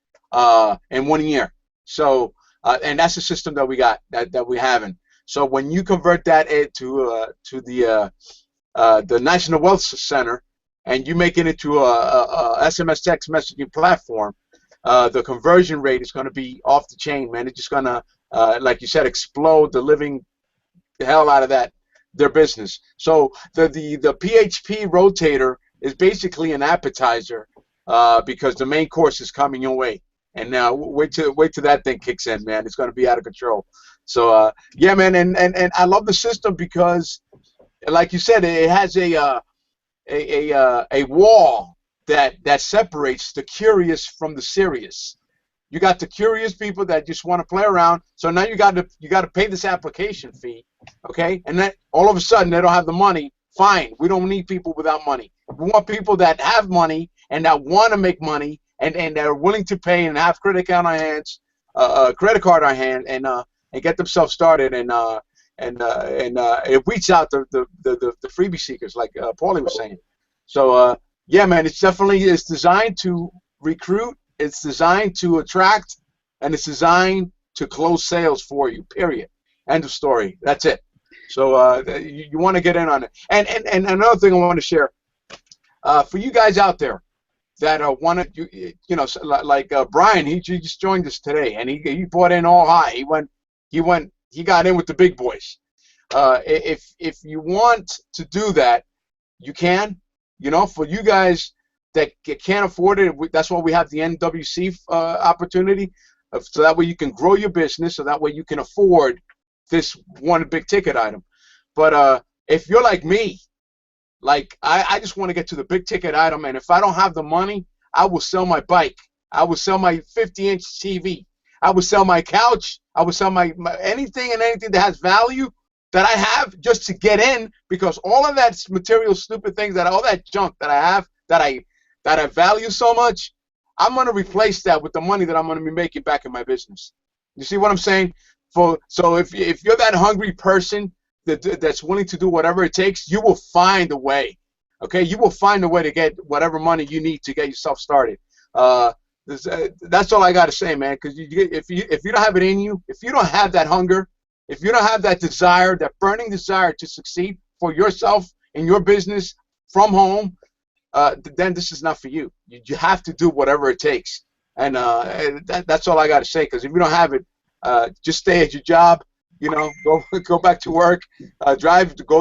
Speaker 5: in 1 year. So, and that's the system that we got, that we having. So when you convert that to the National Wealth Center, and you make it into a SMS text messaging platform, the conversion rate is going to be off the chain, man. It's just going to, like you said, explode the living hell out of their business. So the PHP rotator is basically an appetizer because the main course is coming your way. And now wait till that thing kicks in, man. It's going to be out of control. So yeah, man, and I love the system because, like you said, it has a wall that separates the curious from the serious. You got the curious people that just want to play around. So now you got to pay this application fee, okay? And then all of a sudden they don't have the money. Fine, we don't need people without money. We want people that have money and that want to make money and that are willing to pay and have credit card on hands, credit card on hand, and get themselves started and it weeds out the freebie seekers, like Paulie was saying. So yeah, man, it's designed to recruit, it's designed to attract, and it's designed to close sales for you. Period. End of story. That's it. So you want to get in on it. And another thing I want to share for you guys out there that want to, you know, like Brian, he just joined us today, and he bought in all high. He got in with the big boys. If you want to do that, you can. You know, for you guys that can't afford it, that's why we have the NWC opportunity, so that way you can grow your business, so that way you can afford this one big ticket item. But if you're like me, like I just want to get to the big ticket item, and if I don't have the money, I will sell my bike. I will sell my 50-inch TV. I will sell my couch. I will sell my anything and anything that has value that I have just to get in, because all of that material stupid things, all that junk that I have that I value so much, I'm going to replace that with the money that I'm going to be making back in my business. You see what I'm saying? So if you're that hungry person that's willing to do whatever it takes, you will find a way. Okay, you will find a way to get whatever money you need to get yourself started. That's all I got to say, man. Because if you don't have it in you, if you don't have that hunger, if you don't have that desire, that burning desire to succeed for yourself in your business from home, then this is not for you. You have to do whatever it takes. And that's all I got to say. Because if you don't have it, just stay at your job. You know, go back to work. Go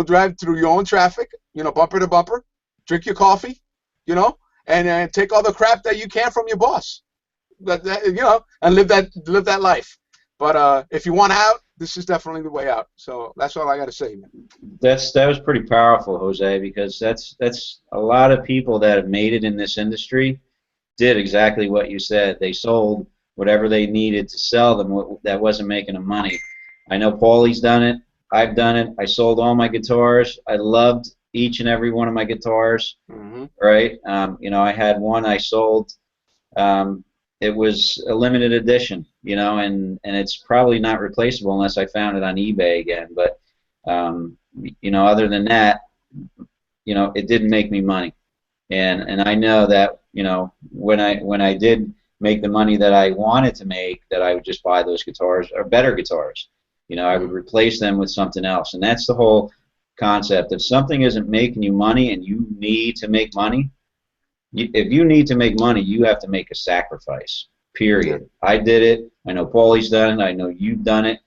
Speaker 5: drive through your own traffic. You know, bumper to bumper. Drink your coffee. You know, and take all the crap that you can from your boss. You know, and live that life. But if you want out, this is definitely the way out. So that's all I got to say, man.
Speaker 3: That was pretty powerful, Jose, because that's a lot of people that have made it in this industry did exactly what you said. They sold whatever they needed to sell them that wasn't making them money. I know Paulie's done it. I've done it. I sold all my guitars. I loved each and every one of my guitars. Mm-hmm. Right? You know, I had one I sold. It was a limited edition, you know, and it's probably not replaceable unless I found it on eBay again. But, you know, other than that, you know, it didn't make me money. And I know that, you know, when I did make the money that I wanted to make, that I would just buy those guitars, or better guitars. You know, I would replace them with something else. And that's the whole concept. If something isn't making you money and you need to make money, if you need to make money, you have to make a sacrifice, period. I did it. I know Paulie's done it. I know you've done it.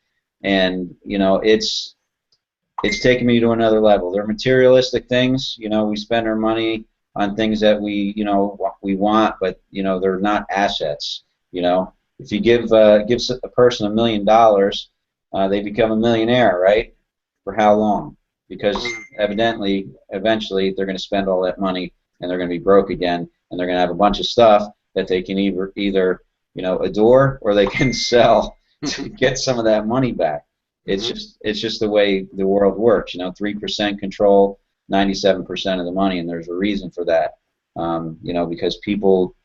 Speaker 3: And, you know, it's taken me to another level. They're materialistic things. You know, we spend our money on things that we want, but, you know, they're not assets. You know, if you give a person $1 million, they become a millionaire, right? For how long? Because evidently, eventually, they're going to spend all that money, and they're going to be broke again, and they're going to have a bunch of stuff that they can either you know, adore, or they can sell to get some of that money back. It's just the way the world works. You know, 3% control 97% of the money, and there's a reason for that. You know, because people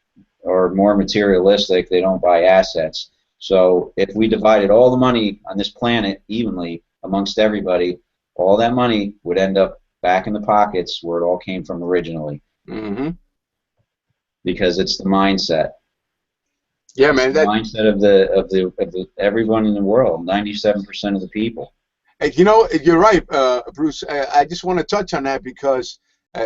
Speaker 3: are more materialistic. They don't buy assets. So if we divided all the money on this planet evenly amongst everybody, all that money would end up back in the pockets where it all came from originally.
Speaker 5: Mm-hmm.
Speaker 3: Because it's the mindset.
Speaker 5: Yeah,
Speaker 3: it's
Speaker 5: man.
Speaker 3: The mindset of the everyone in the world, 97% of the people.
Speaker 5: You know, you're right, Bruce. I just want to touch on that because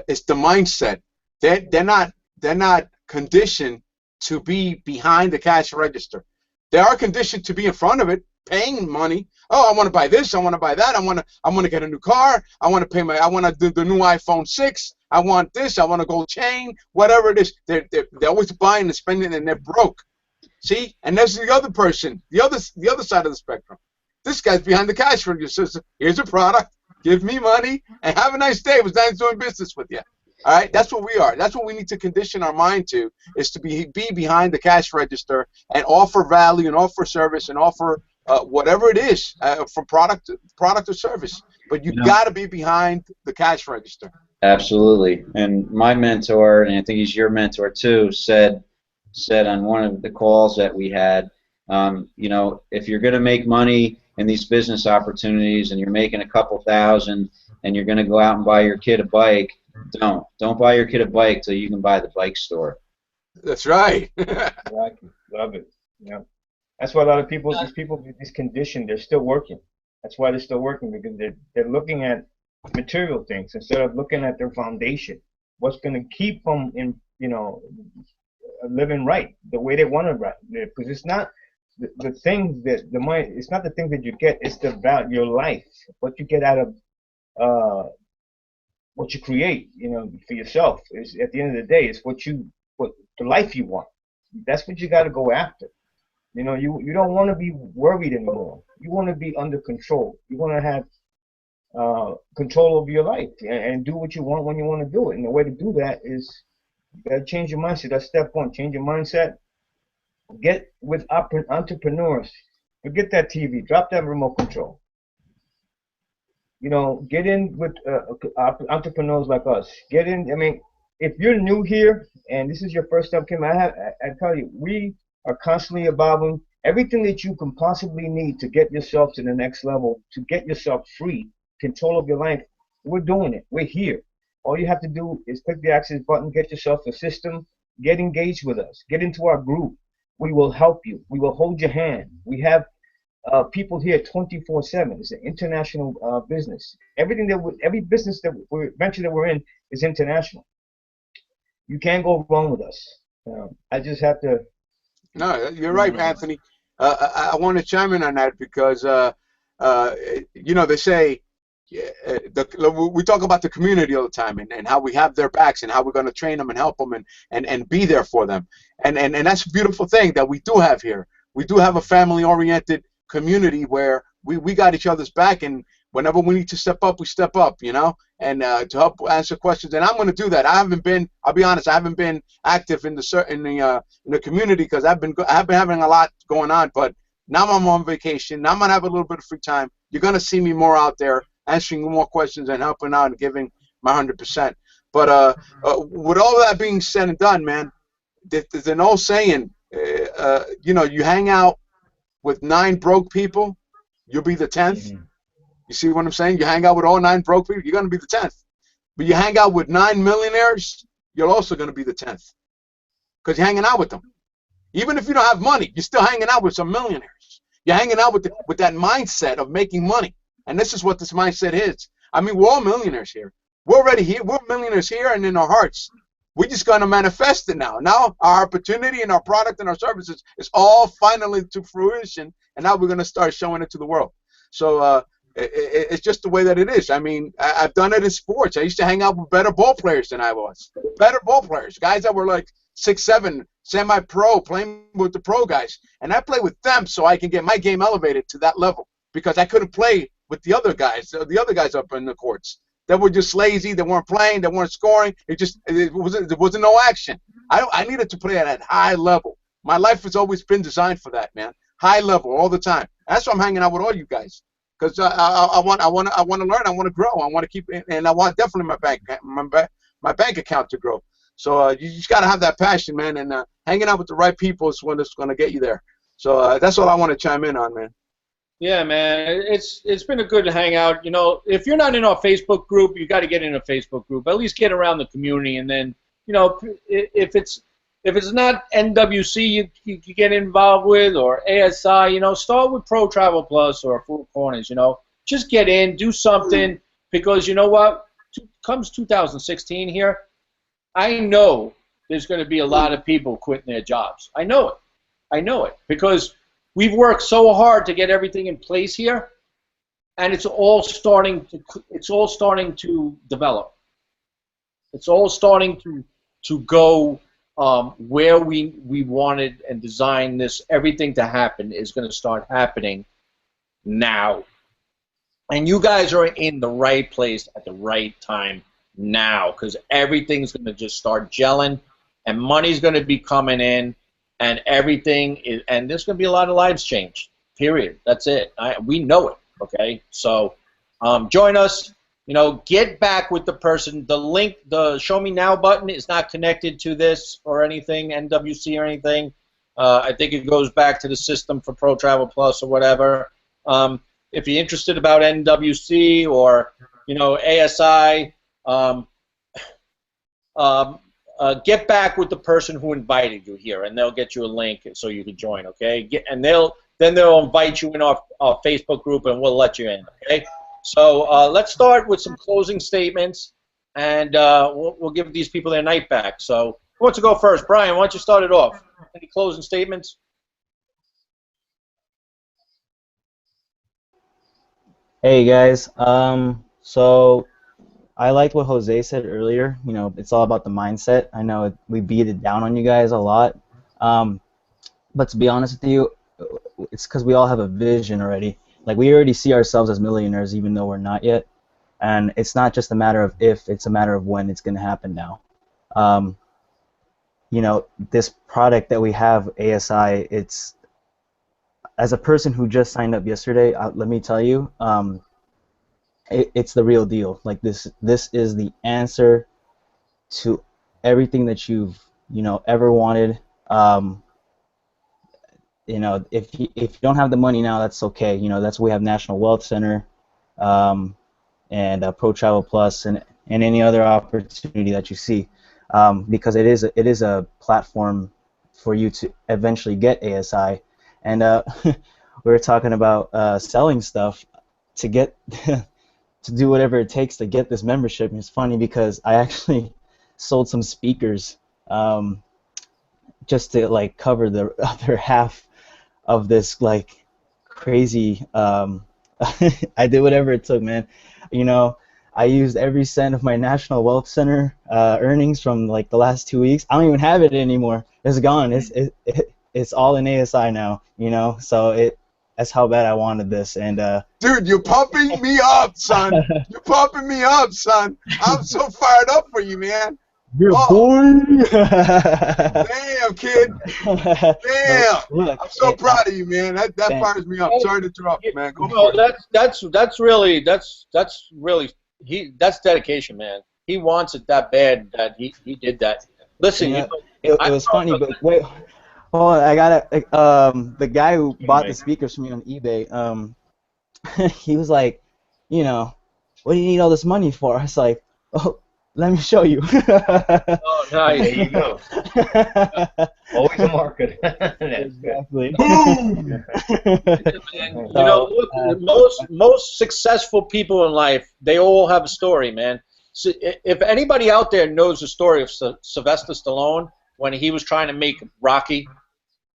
Speaker 5: it's the mindset. They're not conditioned to be behind the cash register. They are conditioned to be in front of it, paying money. Oh, I want to buy this. I want to buy that. I want to get a new car. I want to pay I want to do the new iPhone 6. I want this. I want a gold chain. Whatever it is, they're always buying and spending, and they're broke. See, and there's the other person, the other side of the spectrum. This guy's behind the cash register. Says, here's a product. Give me money and have a nice day. It was nice doing business with you. All right, that's what we are. That's what we need to condition our mind to, is to be behind the cash register and offer value and offer service and offer whatever it is from product or service. But you got to be behind the cash register.
Speaker 3: Absolutely. And my mentor, and I think he's your mentor too, said on one of the calls that we had, you know, if you're going to make money in these business opportunities and you're making a couple thousand and you're going to go out and buy your kid a bike, don't buy your kid a bike till you can buy the bike store.
Speaker 5: That's right.
Speaker 6: Exactly. Love it. Yeah. That's why a lot of people, these conditioned, they're still working. That's why they're still working, because they're looking at material things instead of looking at their foundation. What's going to keep them in, you know, living right the way they want to right? Because it's not the things that the money. It's not the things that you get. It's the value, your life, what you get out of what you create. You know, for yourself. Is at the end of the day, it's what the life you want. That's what you got to go after. You know, you don't want to be worried anymore. You want to be under control. You want to have control over your life and do what you want when you want to do it. And the way to do that is you got to change your mindset. That's step one. Change your mindset. Get with entrepreneurs. Forget that TV. Drop that remote control. You know, get in with entrepreneurs like us. Get in. I mean, if you're new here and this is your first time, Kim, I tell you, we are constantly evolving. Everything that you can possibly need to get yourself to the next level, to get yourself free, control of your life, we're doing it. We're here. All you have to do is click the access button, get yourself a system, get engaged with us, get into our group. We will help you. We will hold your hand. We have people here 24/7. It's an international business. Every business venture that we're in is international. You can't go wrong with us. I just have to.
Speaker 5: No, you're right, Anthony. I want to chime in on that because you know, they say we talk about the community all the time and how we have their backs and how we're going to train them and help them and be there for them. And that's a beautiful thing that we do have here. We do have a family-oriented community where we got each other's back, and whenever we need to step up, we step up, you know, and to help answer questions. And I'm going to do that. I'll be honest, I haven't been active in the community because I've been having a lot going on. But now I'm on vacation. Now I'm going to have a little bit of free time. You're going to see me more out there, answering more questions and helping out and giving my 100%. But with all that being said and done, man, there's an old saying, you know, you hang out with 9 broke people, you'll be the 10th. Mm-hmm. You see what I'm saying? You hang out with all 9 broke people, you're going to be the 10th. But you hang out with 9 millionaires, you're also going to be the 10th. Because you're hanging out with them. Even if you don't have money, you're still hanging out with some millionaires. You're hanging out with that mindset of making money. And this is what this mindset is. I mean, we're all millionaires here. We're already here. We're millionaires here and in our hearts. We're just going to manifest it now. Now our opportunity and our product and our services is all finally to fruition. And now we're going to start showing it to the world. So it's just the way that it is. I mean, I've done it in sports. I used to hang out with better ball players than I was. Better ball players. Guys that were like 6'7", semi-pro, playing with the pro guys. And I play with them so I can get my game elevated to that level. Because I couldn't play with the other guys up in the courts. They were just lazy. They weren't playing. They weren't scoring. There wasn't no action. I needed to play at a high level. My life has always been designed for that, man. High level all the time. That's why I'm hanging out with all you guys. Because I want to learn. I want to grow. I want to keep, and I want definitely my bank account to grow. So you just got to have that passion, man. And hanging out with the right people is what is going to get you there. So that's all I want to chime in on, man.
Speaker 2: Yeah, man, it's been a good hangout. You know, if you're not in our Facebook group, you got to get in a Facebook group. At least get around the community, and then, you know, if it's not NWC you get involved with, or ASI, you know, start with Pro Travel Plus or Four Corners. You know, just get in, do something, because you know what? Comes 2016 here, I know there's going to be a lot of people quitting their jobs. I know it. I know it because we've worked so hard to get everything in place here, and it's all starting to develop. It's all starting to go where we wanted and designed this. Everything to happen is going to start happening now, and you guys are in the right place at the right time now, because everything's going to just start gelling, and money's going to be coming in. And everything is, and there's going to be a lot of lives changed. Period. That's it. We know it. Okay. So, join us. You know, get back with the person. The link, the Show Me Now button, is not connected to this or anything, NWC or anything. I think it goes back to the system for Pro Travel Plus or whatever. If you're interested about NWC or, you know, ASI. Get back with the person who invited you here, and they'll get you a link so you can join. Okay, and they'll invite you in our Facebook group, and we'll let you in. Okay, so let's start with some closing statements, and we'll give these people their night back. So who wants to go first? Brian, why don't you start it off? Any closing statements?
Speaker 7: Hey guys, so I liked what Jose said earlier. You know, it's all about the mindset. I know we beat it down on you guys a lot, but to be honest with you, it's because we all have a vision already. Like, we already see ourselves as millionaires, even though we're not yet. And it's not just a matter of if; it's a matter of when it's going to happen now. You know, this product that we have, ASI, it's, as a person who just signed up yesterday, let me tell you. It's the real deal. Like, this is the answer to everything that you've, you know, ever wanted. You know, if you don't have the money now, that's okay. You know, that's why we have National Wealth Center, and Pro Travel Plus, and any other opportunity that you see, because it is a platform for you to eventually get ASI. And we were talking about selling stuff to get to do whatever it takes to get this membership. And it's funny because I actually sold some speakers just to, like, cover the other half of this, like, crazy I did whatever it took, man. You know, I used every cent of my National Wealth Center earnings from, like, the last 2 weeks. I don't even have it anymore. It's gone. It's all in ASI now, you know. So that's how bad I wanted this. And
Speaker 5: dude, you're pumping me up, son. You're pumping me up, son. I'm so fired up for you, man.
Speaker 7: You're
Speaker 5: boy. Damn, kid. Damn. Look, I'm so proud of you, man. That fires me up. Sorry to interrupt, man. Go for it.
Speaker 2: That's really that's dedication, man. He wants it that bad that he did that. Listen,
Speaker 7: yeah, it was funny, but wait. Oh, I got the guy who bought the speakers from me on eBay, he was like, you know, what do you need all this money for? I was like, oh, let me show you.
Speaker 2: Oh, nice.
Speaker 6: There you go. Always a market.
Speaker 7: Exactly.
Speaker 2: You know, look, most successful people in life, they all have a story, man. So if anybody out there knows the story of Sylvester Stallone when he was trying to make Rocky,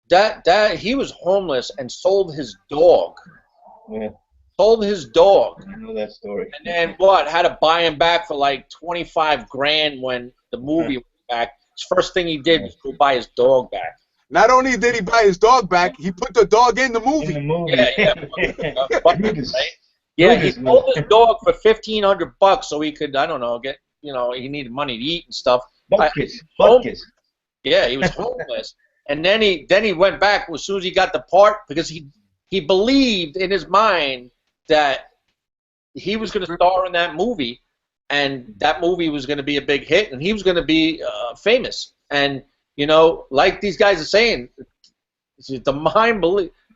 Speaker 2: that he was homeless and sold his dog.
Speaker 6: Yeah.
Speaker 2: Sold his dog.
Speaker 6: I know that story.
Speaker 2: And then what? Had to buy him back for like 25 grand when the movie went back. His first thing he did was go buy his dog back.
Speaker 5: Not only did he buy his dog back, he put the dog in the movie.
Speaker 6: In the movie.
Speaker 2: Yeah, he sold his dog for $1,500 so he could, I don't know, get, you know, he needed money to eat and stuff.
Speaker 6: Buckets.
Speaker 2: Yeah, he was homeless. And then he went back as soon as he got the part, because he believed in his mind that he was going to star in that movie, and that movie was going to be a big hit, and he was going to be famous. And, you know, like these guys are saying, The mind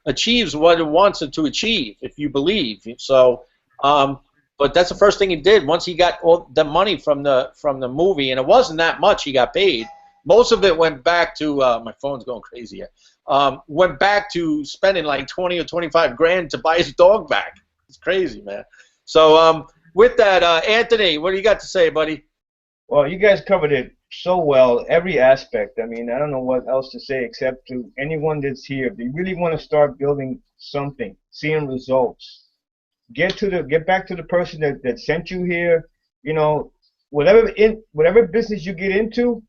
Speaker 2: achieves what it wants it to achieve if you believe. So, but that's the first thing he did once he got all the money from the movie, and it wasn't that much he got paid. Most of it went back to my phone's going crazy here. Went back to spending like 20 or 25 grand to buy his dog back. It's crazy, man. So with that, Anthony, what do you got to say, buddy?
Speaker 6: Well, you guys covered it so well, every aspect. I mean, I don't know what else to say except to anyone that's here. If you really want to start building something, seeing results, get back to the person that sent you here. You know, whatever business you get into,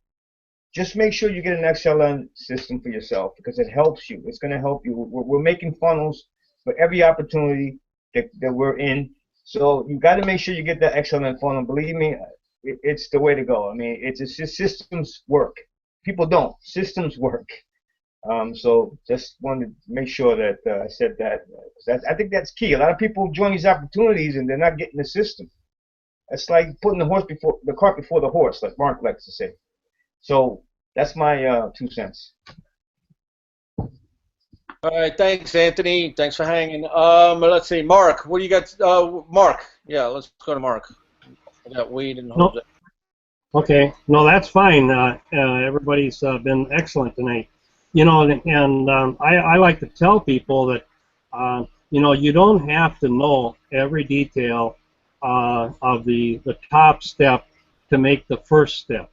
Speaker 6: just make sure you get an XLN system for yourself because it helps you. It's going to help you. We're making funnels for every opportunity that we're in. So you got to make sure you get that XLN funnel. Believe me, it's the way to go. I mean, it's just systems work. People don't. Systems work. So just wanted to make sure that I said that. I think that's key. A lot of people join these opportunities and they're not getting the system. It's like putting the cart before the horse, like Mark likes to say. So that's my 2 cents.
Speaker 2: All right, thanks, Anthony. Thanks for hanging. Let's see, Mark. What do you got? Mark. Yeah, let's go to Mark. I got Wade and Jose.
Speaker 1: Okay, no, that's fine. Everybody's been excellent tonight. You know, and I like to tell people that, you know, you don't have to know every detail of the top step to make the first step.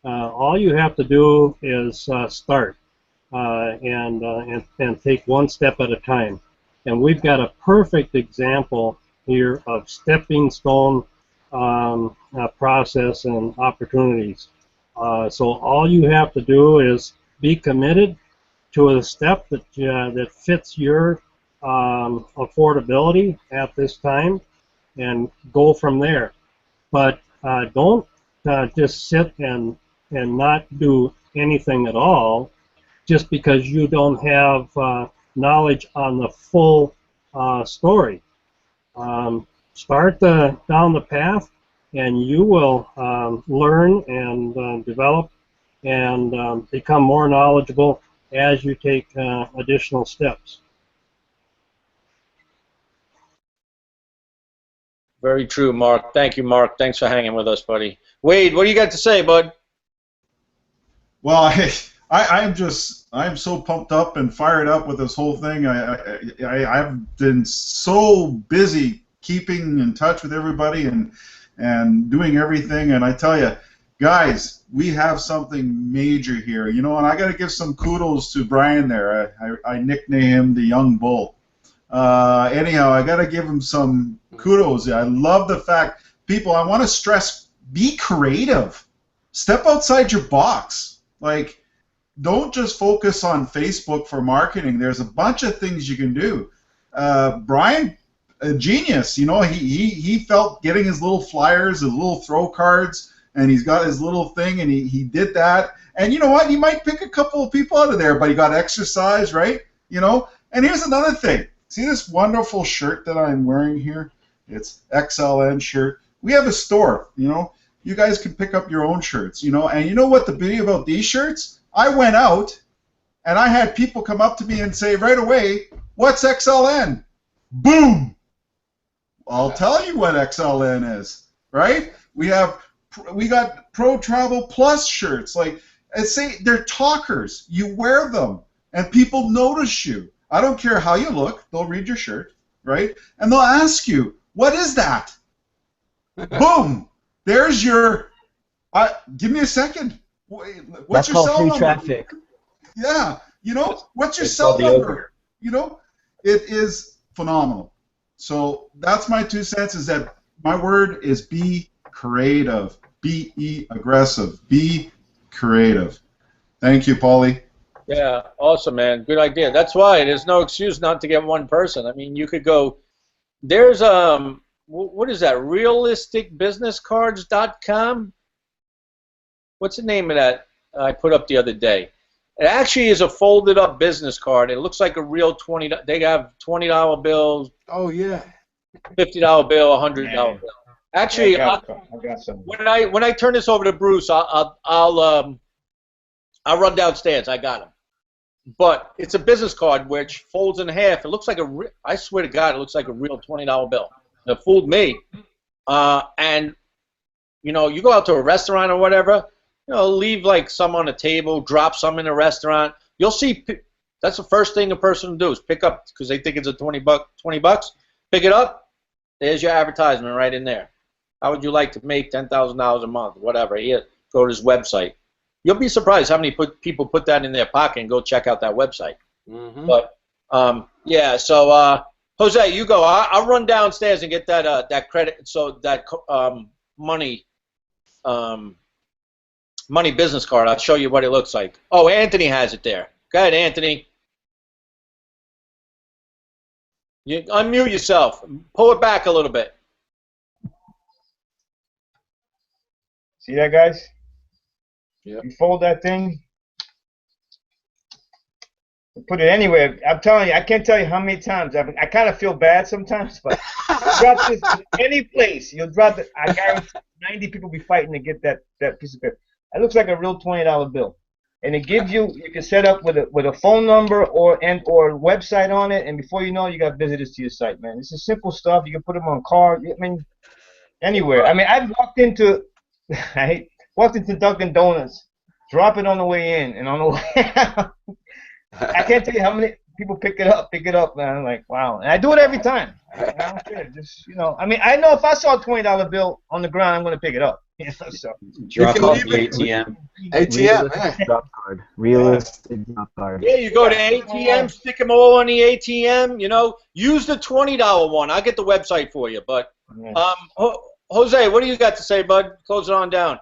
Speaker 1: All you have to do is start and take one step at a time. And we've got a perfect example here of stepping stone process and opportunities. So all you have to do is be committed to a step that fits your affordability at this time and go from there. But don't just sit and not do anything at all just because you don't have knowledge on the full story. Start down the path, and you will learn and develop and become more knowledgeable as you take additional steps.
Speaker 2: Very true, Mark. Thank you, Mark. Thanks for hanging with us, buddy. Wade, what do you got to say, bud?
Speaker 4: Well, I'm so pumped up and fired up with this whole thing. I've been so busy keeping in touch with everybody and doing everything, and I tell you, guys, we have something major here, you know, and I got to give some kudos to Brian there. I nickname him the Young Bull. Anyhow, I got to give him some kudos. I love the fact, people, I want to stress, be creative. Step outside your box. Like, don't just focus on Facebook for marketing. There's a bunch of things you can do. Brian, a genius, you know, he felt getting his little flyers, his little throw cards, and he's got his little thing, and he did that. And you know what? He might pick a couple of people out of there, but he got exercise, right? You know? And here's another thing. See this wonderful shirt that I'm wearing here? It's XLN shirt. We have a store, you know? You guys can pick up your own shirts, you know? And you know what the beauty about these shirts? I went out, and I had people come up to me and say right away, what's XLN? Boom! I'll tell you what XLN is, right? We got Pro Travel Plus shirts. Like, say they're talkers. You wear them, and people notice you. I don't care how you look. They'll read your shirt, right? And they'll ask you, what is that? Boom! There's your... give me a second. What's your cell number?
Speaker 7: Traffic.
Speaker 4: Yeah, you know, what's your cell number? You know, it is phenomenal. So that's my 2 cents, is that my word is be creative. Be aggressive. Be creative. Thank you, Paulie.
Speaker 2: Yeah, awesome, man. Good idea. That's why there's no excuse not to get one person. I mean, you could go. There's what is that? Realisticbusinesscards.com. What's the name of that? I put up the other day. It actually is a folded up business card. It looks like a real $20. They have $20 bills.
Speaker 5: Oh yeah.
Speaker 2: $50 bill, $100 bill. Actually,
Speaker 6: Yeah, I got some.
Speaker 2: when I turn this over to Bruce, I'll run downstairs. I got him. but it's a business card which folds in half. It looks like I swear to God, it looks like a real $20 bill. It fooled me. And you know, you go out to a restaurant or whatever, you know, leave like some on the table, drop some in a restaurant. You'll see. That's the first thing a person will do is pick up because they think it's a $20 bucks. Pick it up. There's your advertisement right in there. How would you like to make $10,000 a month? Whatever. Here, go to his website. You'll be surprised how many people put that in their pocket and go check out that website.
Speaker 5: Mm-hmm.
Speaker 2: But yeah. So Jose, you go. I'll run downstairs and get that credit. So that money business card. I'll show you what it looks like. Oh, Anthony has it there. Go ahead, Anthony. You unmute yourself. Pull it back a little bit.
Speaker 6: See that, guys?
Speaker 5: Yep.
Speaker 6: You fold that thing, put it anywhere. I'm telling you, I can't tell you how many times. I kind of feel bad sometimes, but drop this in any place. You'll drop it. I guarantee 90 people be fighting to get that piece of paper. It looks like a real $20 bill, and it gives you can set up with a phone number or website on it, and before you know it, you got visitors to your site, man. This is simple stuff. You can put them on cards. I mean, anywhere. I mean, I've walked into Dunkin' Donuts, drop it on the way in, and on the way out. I can't tell you how many people pick it up, man. I'm like, wow. And I do it every time. I don't care. Just, you know, I mean, I know if I saw a $20 bill on the ground, I'm going to pick it up. You know, so.
Speaker 3: Drop off the ATM.
Speaker 5: ATM,
Speaker 7: drop card. Realistic drop card.
Speaker 2: Yeah, you go to ATM, stick them all on the ATM. You know, use the $20 one. I'll get the website for you. But Jose, what do you got to say, bud? Close it on down.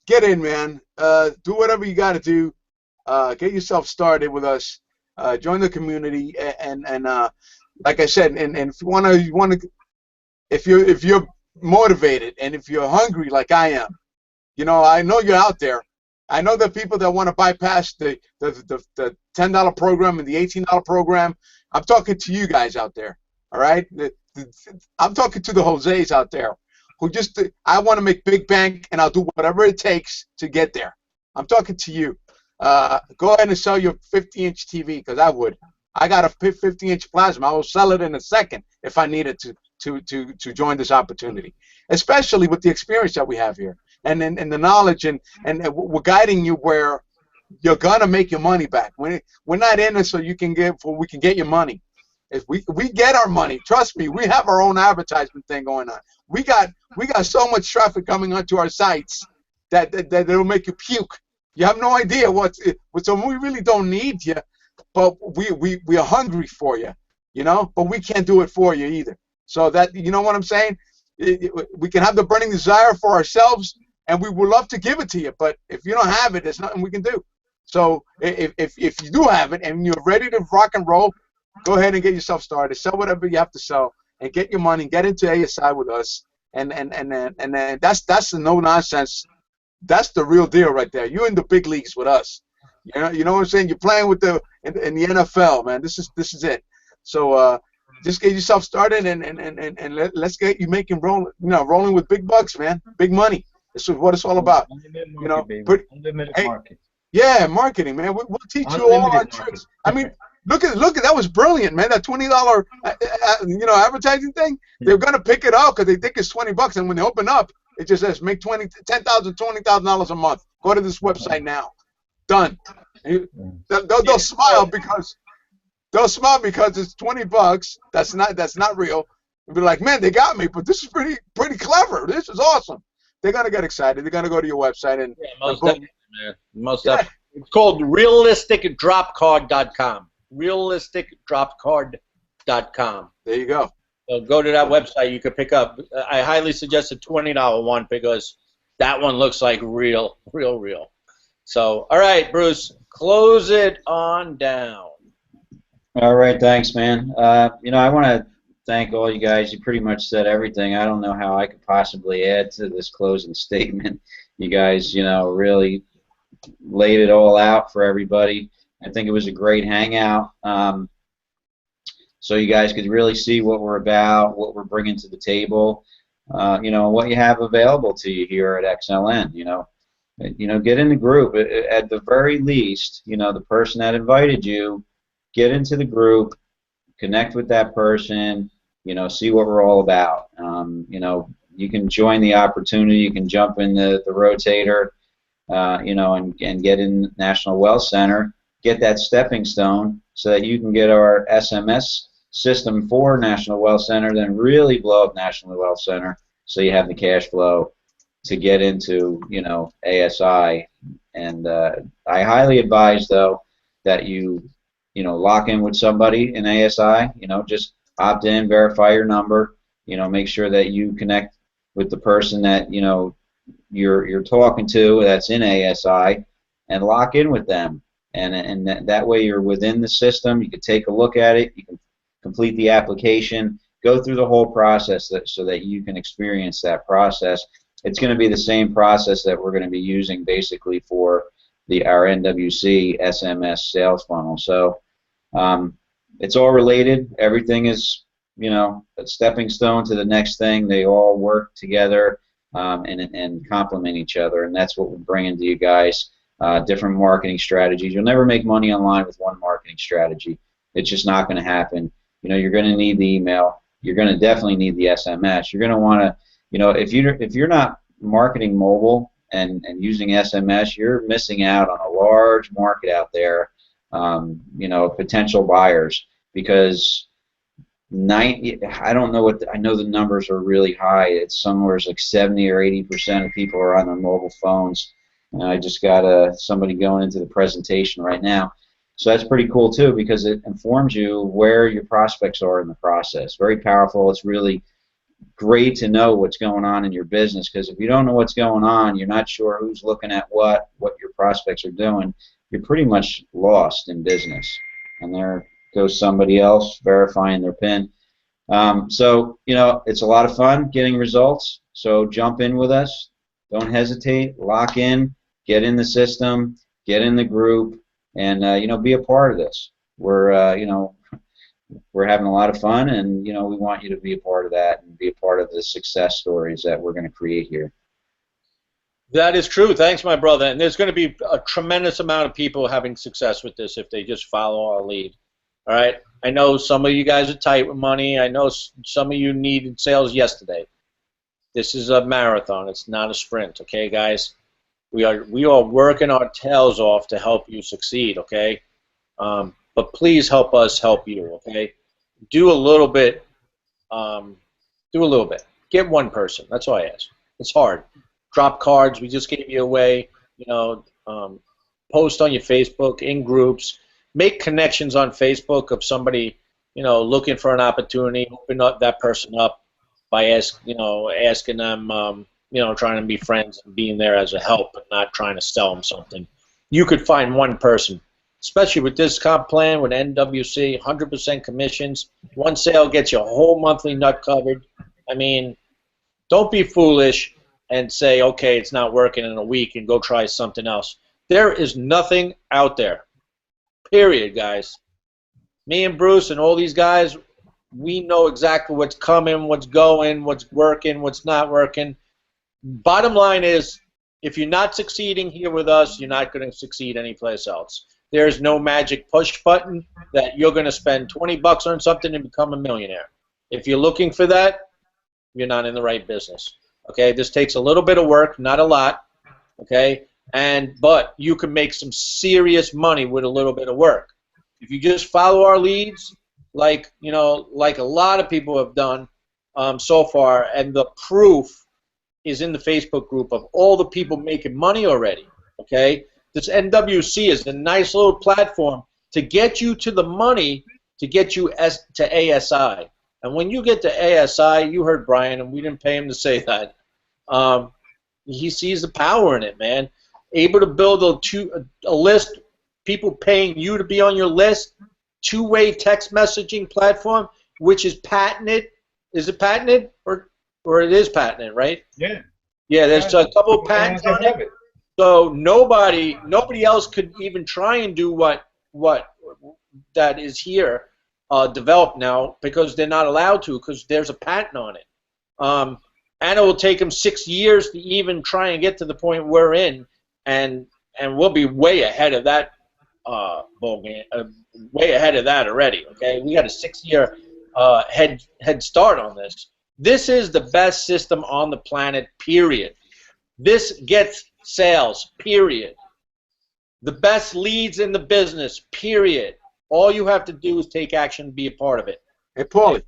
Speaker 5: Get in, man. Do whatever you got to do. Get yourself started with us. Join the community, and like I said, and if you want to, if you're motivated and if you're hungry like I am, you know, I know you're out there. I know the people that want to bypass the $10 program and the $18 program. I'm talking to you guys out there. All right, I'm talking to the Jose's out there who just I want to make big bank and I'll do whatever it takes to get there. I'm talking to you. Go ahead and sell your 50-inch TV because I would. I got a 50-inch plasma. I will sell it in a second if I needed to join this opportunity, especially with the experience that we have here and the knowledge and we're guiding you where you're gonna make your money back. We're not in it so we can get your money. If we get our money, trust me, we have our own advertisement thing going on. We got so much traffic coming onto our sites that it'll make you puke. You have no idea so we really don't need you, but we are hungry for you, you know. But we can't do it for you either. So that, you know what I'm saying? We can have the burning desire for ourselves, and we would love to give it to you. But if you don't have it, there's nothing we can do. So if you do have it and you're ready to rock and roll, go ahead and get yourself started. Sell whatever you have to sell, and get your money. Get into ASI with us, and then that's the no nonsense. That's the real deal right there. You're in the big leagues with us. You know what I'm saying? You're playing with in the NFL, man. This is it. So just get yourself started and let's get you rolling with big bucks, man. Big money. This is what it's all about. You know,
Speaker 6: unlimited market.
Speaker 5: Yeah, marketing, man. We'll teach you all our tricks. I mean, look at that was brilliant, man. That $20 advertising thing. They're gonna pick it up because they think it's $20, and when they open up, it just says make $10,000, $20,000 a month. Go to this website now. Done. They'll smile because it's $20. That's not real. They'll be like, man, they got me, but this is pretty clever. This is awesome. They're gonna get excited. They're gonna go to your website and
Speaker 2: most definitely, man. Most definitely. It's called realisticdropcard.com. Realisticdropcard.com.
Speaker 5: There you go.
Speaker 2: So go to that website. You could pick up. I highly suggest a $20 one because that one looks like real. So, all right, Bruce, close it on down.
Speaker 3: All right, thanks, man. You know, I want to thank all you guys. You pretty much said everything. I don't know how I could possibly add to this closing statement. You guys, you know, really laid it all out for everybody. I think it was a great hangout. So you guys could really see what we're about, what we're bringing to the table, you know, what you have available to you here at XLN. You know, you know, get in the group. At the very least, you know, the person that invited you, get into the group, connect with that person, you know, see what we're all about. You know, you can join the opportunity, you can jump in the rotator, you know, and get in National Wealth Center, get that stepping stone so that you can get our SMS system for National Wealth Center, then really blow up National Wealth Center so you have the cash flow to get into, you know, ASI. And I highly advise, though, that you know, lock in with somebody in ASI. You know, just opt in, verify your number. You know, make sure that you connect with the person that, you know, you're talking to that's in ASI, and lock in with them. And that way you're within the system. You can take a look at it. You can complete the application. Go through the whole process so that you can experience that process. It's going to be the same process that we're going to be using basically for our NWC SMS sales funnel. So it's all related. Everything is, you know, a stepping stone to the next thing. They all work together and complement each other, and that's what we're bringing to you guys. Different marketing strategies. You'll never make money online with one marketing strategy. It's just not going to happen. You know, you're going to need the email. You're going to definitely need the SMS. You're going to want to, you know, if you're not marketing mobile and using SMS, you're missing out on a large market out there, you know, potential buyers, because I don't know I know the numbers are really high. It's somewhere like 70 or 80% of people are on their mobile phones. And I just got somebody going into the presentation right now. So that's pretty cool too, because it informs you where your prospects are in the process. Very powerful. It's really great to know what's going on in your business, because if you don't know what's going on, you're not sure who's looking at what your prospects are doing, you're pretty much lost in business. And there goes somebody else verifying their PIN. So, you know, it's a lot of fun getting results. So jump in with us. Don't hesitate. Lock in. Get in the system. Get in the group. And, you know, be a part of this. We're, you know, we're having a lot of fun, and, you know, we want you to be a part of that and be a part of the success stories that we're going to create here.
Speaker 2: That is true. Thanks, my brother. And there's going to be a tremendous amount of people having success with this if they just follow our lead. All right? I know some of you guys are tight with money. I know some of you needed sales yesterday. This is a marathon. It's not a sprint, okay, guys? We are working our tails off to help you succeed, okay? But please help us help you, okay? Do a little bit. Do a little bit. Get one person. That's all I ask. It's hard. Drop cards. We just gave you away. You know, post on your Facebook in groups. Make connections on Facebook of somebody, you know, looking for an opportunity. Open up that person up by asking them, you know, trying to be friends and being there as a help, but not trying to sell them something. You could find one person, especially with this comp plan with NWC, 100% commissions. One sale gets you a whole monthly nut covered. I mean, don't be foolish and say, okay, it's not working in a week, and go try something else. There is nothing out there. Period, guys. Me and Bruce and all these guys, we know exactly what's coming, what's going, what's working, what's not working. Bottom line is, if you're not succeeding here with us, you're not going to succeed anyplace else. There's no magic push button that you're going to spend 20 bucks on something and become a millionaire. If you're looking for that, you're not in the right business. Okay, this takes a little bit of work, not a lot. Okay, but you can make some serious money with a little bit of work. If you just follow our leads, like a lot of people have done so far, and the proof is in the Facebook group of all the people making money already. Okay, this NWC is a nice little platform to get you to the money, to get you to ASI. And when you get to ASI, you heard Brian, and we didn't pay him to say that. He sees the power in it, man. Able to build a list, people paying you to be on your list, two-way text messaging platform, which is patented. Is it patented, or it is patented, right?
Speaker 6: Yeah.
Speaker 2: Yeah, there's a couple of patents on it. So nobody else could even try and do what that is here developed now, because they're not allowed to, because there's a patent on it. And it will take them 6 years to even try and get to the point we're in. and we'll be way ahead of that bowl game, way ahead of that already. Okay, we got a 6-year head start on this. This is the best system on the planet. Period. This gets sales. Period. The best leads in the business. Period. All you have to do is take action and be a part of it.
Speaker 5: Hey, Paulie.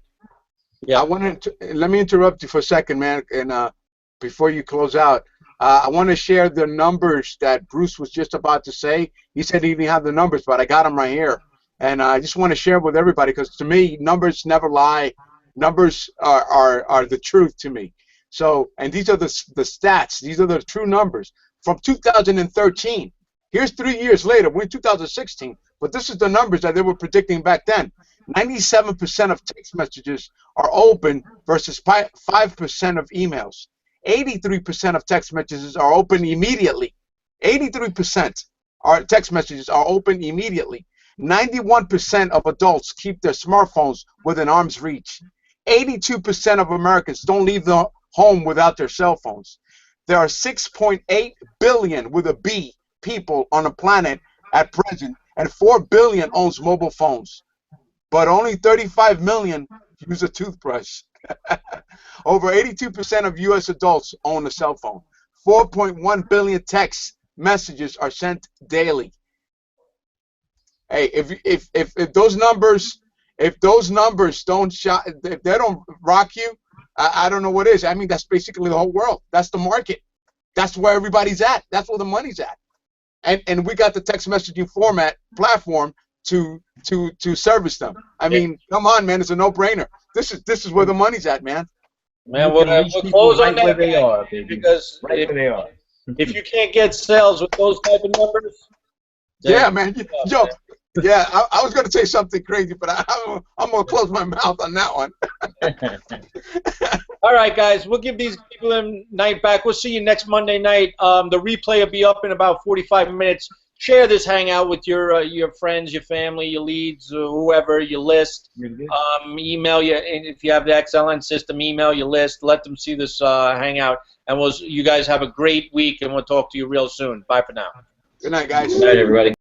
Speaker 2: Yeah.
Speaker 5: Let me interrupt you for a second, man, and before you close out, I want to share the numbers that Bruce was just about to say. He said he didn't have the numbers, but I got them right here, and I just want to share with everybody because to me, numbers never lie. Numbers are the truth to me. So, and these are the stats. These are the true numbers from 2013. Here's 3 years later. We're in 2016, but this is the numbers that they were predicting back then. 97% of text messages are open versus 5% of emails. 83% of text messages are open immediately. 83% of text messages are open immediately. 91% of adults keep their smartphones within arm's reach. 82% of Americans don't leave the home without their cell phones. There are 6.8 billion with a B people on the planet at present, and 4 billion owns mobile phones. But only 35 million use a toothbrush. Over 82% of U.S. adults own a cell phone. 4.1 billion text messages are sent daily. Hey, if those numbers don't if they don't rock you, I don't know what is. I mean, that's basically the whole world. That's the market. That's where everybody's at. That's where the money's at. And we got the text messaging platform to service them. I mean, come on, man, it's a no-brainer. This is where the money's at, man.
Speaker 2: Man, we'll close on that,
Speaker 6: they are, baby.
Speaker 2: Because
Speaker 6: Right where they are.
Speaker 2: if you can't get sales with those type of numbers,
Speaker 5: Yeah, man. Yo, yeah, I was going to say something crazy, but I'm going to close my mouth on that one.
Speaker 2: All right, guys, we'll give these people a night back. We'll see you next Monday night. The replay will be up in about 45 minutes. Share this Hangout with your friends, your family, your leads, whoever, your list. Email you, and if you have the XLN system, email your list. Let them see this Hangout. And you guys have a great week, and we'll talk to you real soon. Bye for now.
Speaker 5: Good night, guys.
Speaker 3: Good night, everybody.